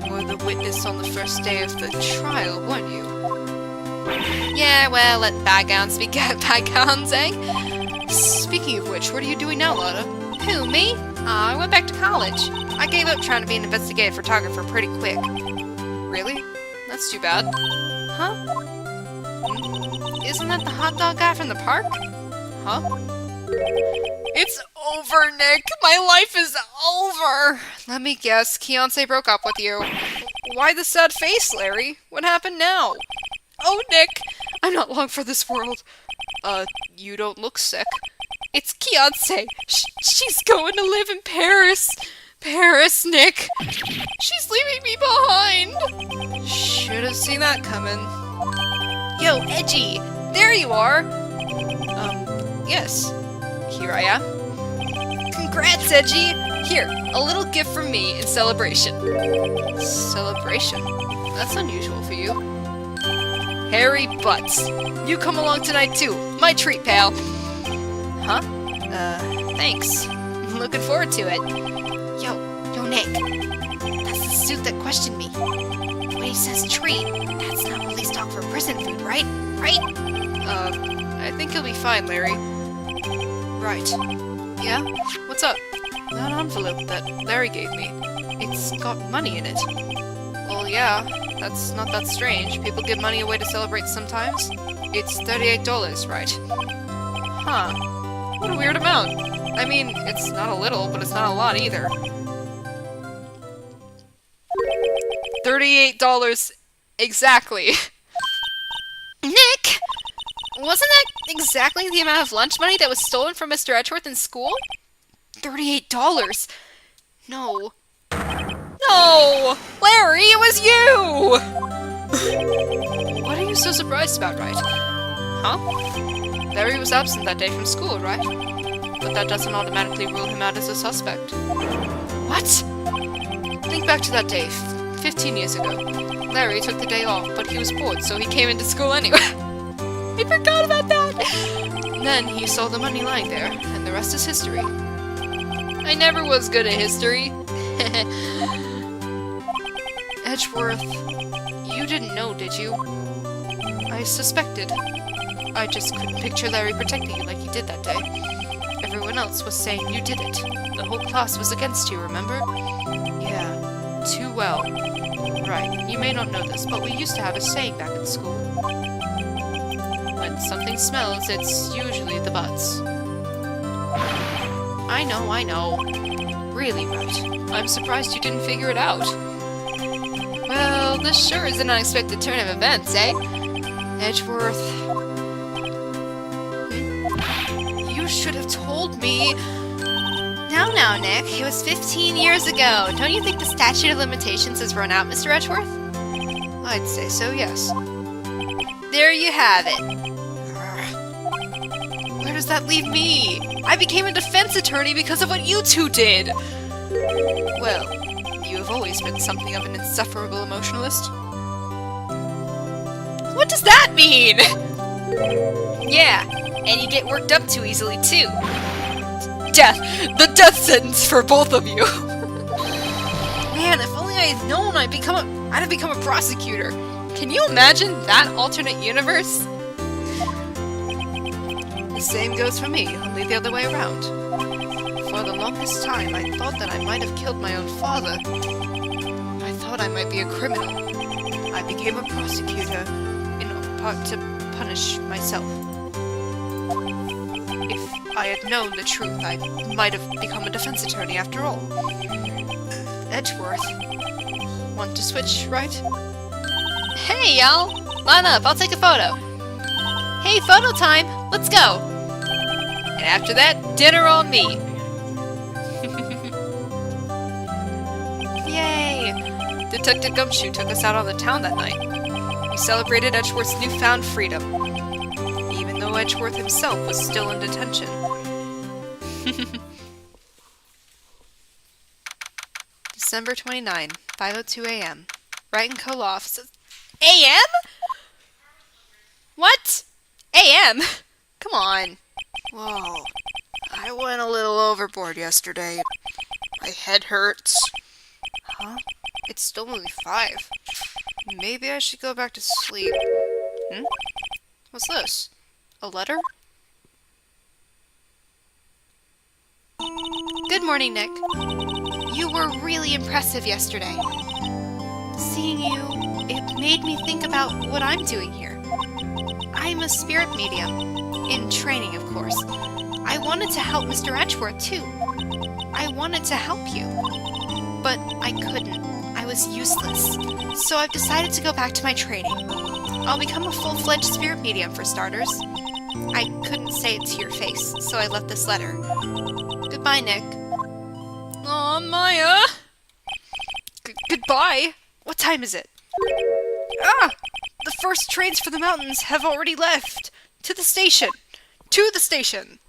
were the witness on the first day of the trial, weren't you? Yeah, well, let bygowns be bygowns, eh? Speaking of which, what are you doing now, Lotta? Who, me? I went back to college. I gave up trying to be an investigative photographer pretty quick. Really? That's too bad. Huh? Isn't that the hot dog guy from the park? Huh? It's over, Nick! My life is over! Let me guess, Keontae broke up with you. Why the sad face, Larry? What happened now? Oh, Nick! I'm not long for this world. You don't look sick. It's Keontae! She's going to live in Paris! Paris, Nick! She's leaving me behind! Should have seen that coming. Yo, Edgy! There you are! Yes. Here I am. Congrats, Edgy! Here, a little gift from me in celebration. Celebration? That's unusual for you. Hairy Butts. You come along tonight too. My treat, pal. Huh? Thanks. I'm looking forward to it. Yo, Nick. That's the suit that questioned me. When he says treat, that's not police talk for prison food, right? Right? I think you'll be fine, Larry. Right. Yeah? What's up? That envelope that Larry gave me. It's got money in it. Well, yeah. That's not that strange. People give money away to celebrate sometimes. It's $38, right? Huh. What a weird amount. I mean, it's not a little, but it's not a lot either. $38 exactly. Nick! Wasn't that exactly the amount of lunch money that was stolen from Mr. Edgeworth in school? $38. No. No! Larry, it was you! What are you so surprised about, Wright? Huh? Larry was absent that day from school, right? But that doesn't automatically rule him out as a suspect. What? Think back to that day, 15 years ago. Larry took the day off, but he was bored, so he came into school anyway. I forgot about that! Then he saw the money lying there, and the rest is history. I never was good at history. Edgeworth, you didn't know, did you? I suspected. I just couldn't picture Larry protecting you like he did that day. Everyone else was saying you did it. The whole class was against you, remember? Yeah, too well. Right, you may not know this, but we used to have a saying back at school. When something smells, it's usually the butts. I know. Really, Wright. I'm surprised you didn't figure it out. Well, this sure is an unexpected turn of events, eh? Edgeworth... You should have told me. Now, Nick. It was 15 years ago. Don't you think the statute of limitations has run out, Mr. Edgeworth? I'd say so, yes. There you have it. Where does that leave me? I became a defense attorney because of what you two did! Well, you have always been something of an insufferable emotionalist. What does that mean? Yeah, and you get worked up too easily, too. Death! The death sentence for both of you! Man, if only I had known I'd have become a prosecutor. Can you imagine that alternate universe? The same goes for me, only the other way around. For the longest time, I thought that I might have killed my own father. I thought I might be a criminal. I became a prosecutor, in part to punish myself. If I had known the truth, I might have become a defense attorney after all. Edgeworth. Want to switch, right? Hey, y'all! Line up, I'll take a photo. Hey, photo time! Let's go! And after that, dinner on me! Yay! Detective Gumshoe took us out on the town that night. We celebrated Edgeworth's newfound freedom, even though Edgeworth himself was still in detention. December 29, 5:02 a.m. Wright & Co. offices. AM? What? AM? Come on. Whoa. I went a little overboard yesterday. My head hurts. Huh? It's still only 5. Maybe I should go back to sleep. What's this? A letter? Good morning, Nick. You were really impressive yesterday. Seeing you, it made me think about what I'm doing here. I'm a spirit medium. In training, of course. I wanted to help Mr. Edgeworth, too. I wanted to help you. But I couldn't. I was useless. So I've decided to go back to my training. I'll become a full-fledged spirit medium, for starters. I couldn't say it to your face, so I left this letter. Goodbye, Nick. Aw, Maya! Goodbye? What time is it? Ah! The first trains for the mountains have already left! To the station! To the station!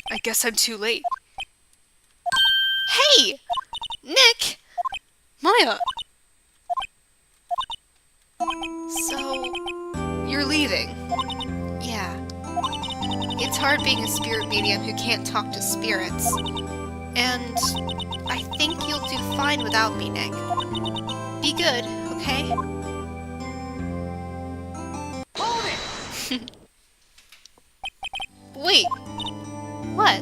I guess I'm too late. Hey! Nick! Maya! So, You're leaving. yeah. It's hard being a spirit medium who can't talk to spirits. And I think you'll do fine without me, Nick. Be good, okay? Hold it! Wait. What?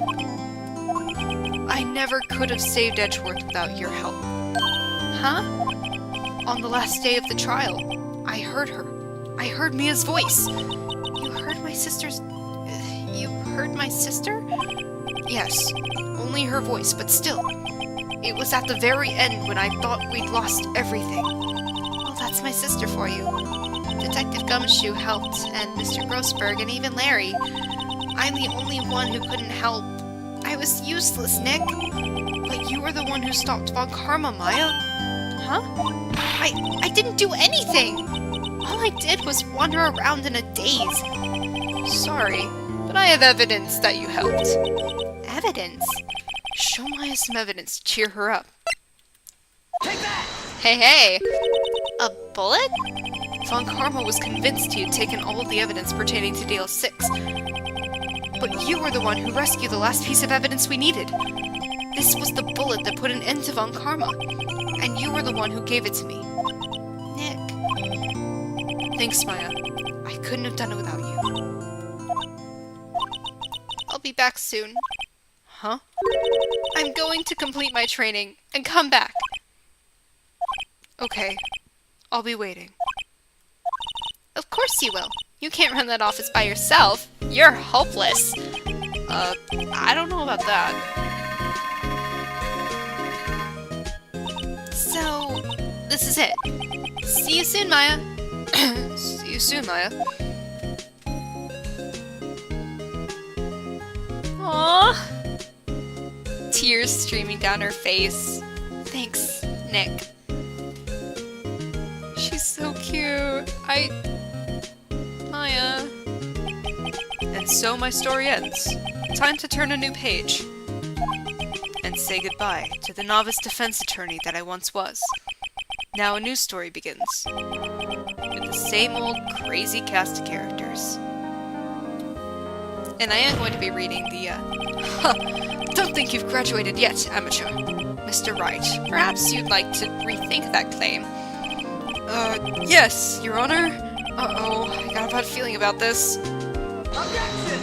I never could have saved Edgeworth without your help. Huh? On the last day of the trial, I heard her. I heard Mia's voice. You heard my sister's... You heard my sister? Yes, only her voice, but still. It was at the very end when I thought we'd lost everything. Well, that's my sister for you. Detective Gumshoe helped, and Mr. Grossberg, and even Larry. I'm the only one who couldn't help. I was useless, Nick. But you were the one who stopped Von Karma, Maya. Huh? I didn't do anything! All I did was wander around in a daze. Sorry, but I have evidence that you helped. Evidence? Show Maya some evidence to cheer her up. Take that! Hey! A bullet? Von Karma was convinced he had taken all of the evidence pertaining to Dale 6. But you were the one who rescued the last piece of evidence we needed. This was the bullet that put an end to Von Karma. And you were the one who gave it to me. Nick. Thanks, Maya. I couldn't have done it without you. I'll be back soon. Huh? I'm going to complete my training and come back. Okay. I'll be waiting. Of course you will. You can't run that office by yourself. You're hopeless. I don't know about that. So, this is it. See you soon, Maya. See you soon, Maya. Aww. Tears streaming down her face. Thanks, Nick. She's so cute. Maya. And so my story ends. Time to turn a new page. And say goodbye to the novice defense attorney that I once was. Now a new story begins. With the same old crazy cast of characters. And I am going to be reading the, Don't think you've graduated yet, amateur. Mr. Wright, perhaps you'd like to rethink that claim. Yes, Your Honor. Uh-oh, I got a bad feeling about this. Objection!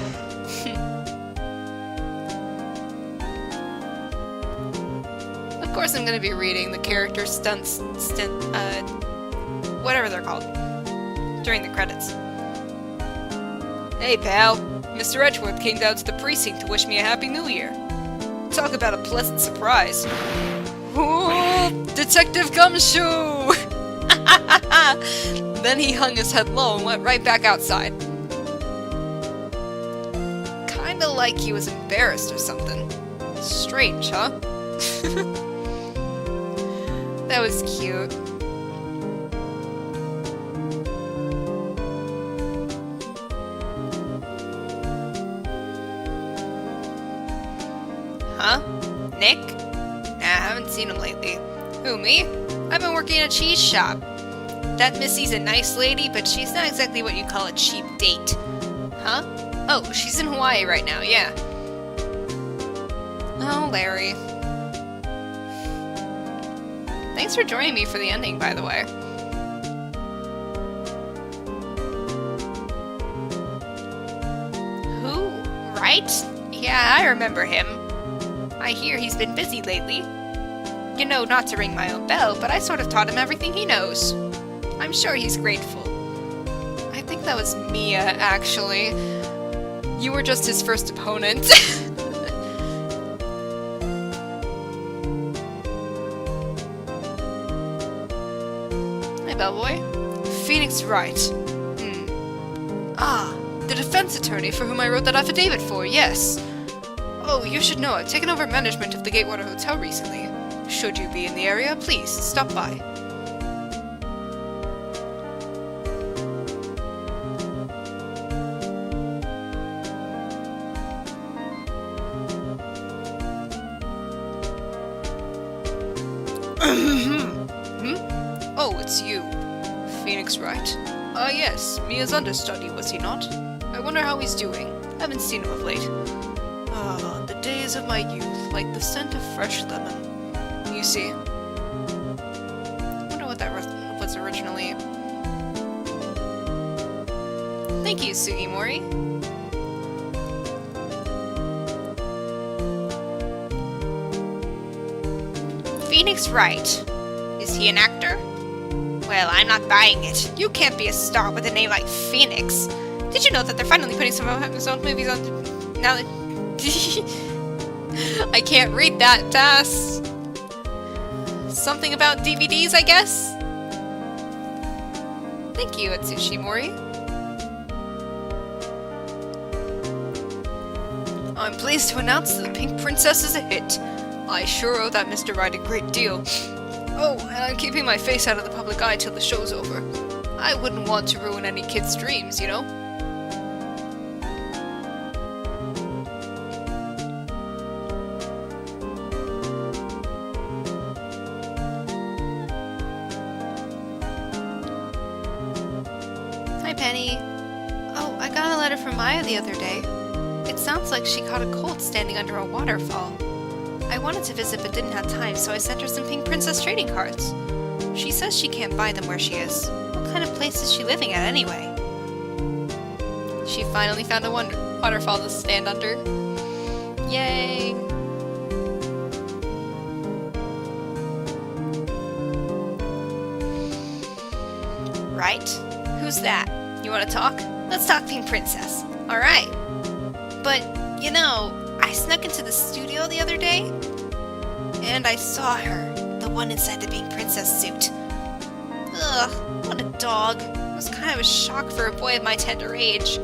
Of course I'm gonna be reading the character whatever they're called, during the credits. Hey pal, Mr. Edgeworth came down to the precinct to wish me a Happy New Year. Talk about a pleasant surprise. Ooh, Detective Gumshoe! Then he hung his head low and went right back outside. Kinda like he was embarrassed or something. Strange, huh? That was cute. Huh? Nick? Nah, I haven't seen him lately. Who, me? I've been working in a cheese shop. That Missy's a nice lady, but she's not exactly what you call a cheap date. Huh? Oh, she's in Hawaii right now, yeah. Oh, Larry. Thanks for joining me for the ending, by the way. Who? Wright? Yeah, I remember him. I hear he's been busy lately. You know, not to ring my own bell, but I sort of taught him everything he knows. I'm sure he's grateful. I think that was Mia, actually. You were just his first opponent. Hi, bellboy. Phoenix Wright. Ah, the defense attorney for whom I wrote that affidavit for, yes. Oh, you should know, I've taken over management of the Gatewater Hotel recently. Should you be in the area, please stop by. Oh, it's you. Phoenix Wright. Ah, yes, Mia's understudy, was he not? I wonder how he's doing. Haven't seen him of late. Ah, the days of my youth, like the scent of fresh lemon. You see. Wonder what that was originally. Thank you, Sugimori. Phoenix Wright. Is he an actor? Well, I'm not buying it. You can't be a star with a name like Phoenix. Did you know that they're finally putting some of his own movies on now that... I can't read that, Das. Something about DVDs, I guess? Thank you, Atsushi Mori. I'm pleased to announce that The Pink Princess is a hit. I sure owe that Mr. Wright a great deal. Oh, and I'm keeping my face out of the public eye till the show's over. I wouldn't want to ruin any kid's dreams, you know? Hi, Penny. Oh, I got a letter from Maya the other day. It sounds like she caught a cold standing under a waterfall. I wanted to visit but didn't have time, so I sent her some Pink Princess trading cards. She says she can't buy them where she is. What kind of place is she living at anyway? She finally found a waterfall to stand under. Yay! Right? Who's that? You want to talk? Let's talk Pink Princess. Alright. But, you know, I snuck into the studio the other day, and I saw her, the one inside the Pink Princess suit. Ugh, what a dog. was kind of a shock for a boy of my tender age.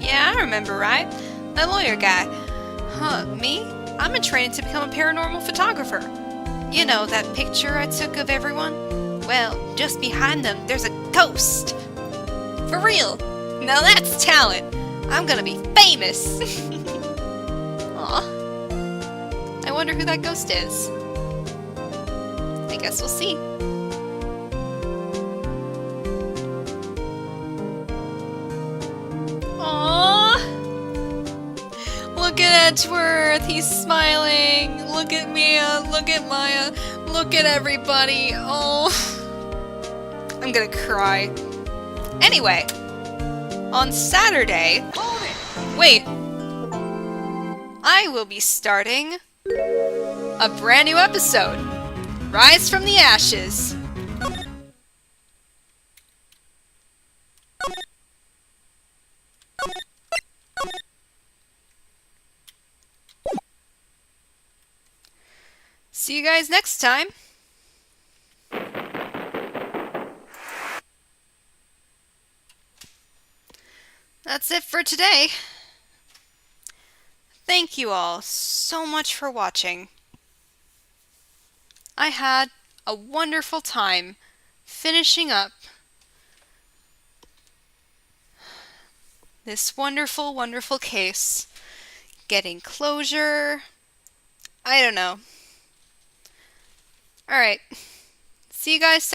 Yeah, I remember, right? That lawyer guy. Huh, me? I'm in training to become a paranormal photographer. You know, that picture I took of everyone? Well, just behind them, there's a ghost. For real. Now that's talent. I'm gonna be famous. Aw. I wonder who that ghost is. I guess we'll see. Look at Edgeworth, he's smiling. Look at Mia, look at Maya, look at everybody. Oh, I'm gonna cry. Anyway, on Saturday, wait, I will be starting a brand new episode, Rise from the Ashes. See you guys next time. That's it for today. Thank you all so much for watching. I had a wonderful time finishing up this wonderful, wonderful case. Getting closure. I don't know. Alright. See you guys soon.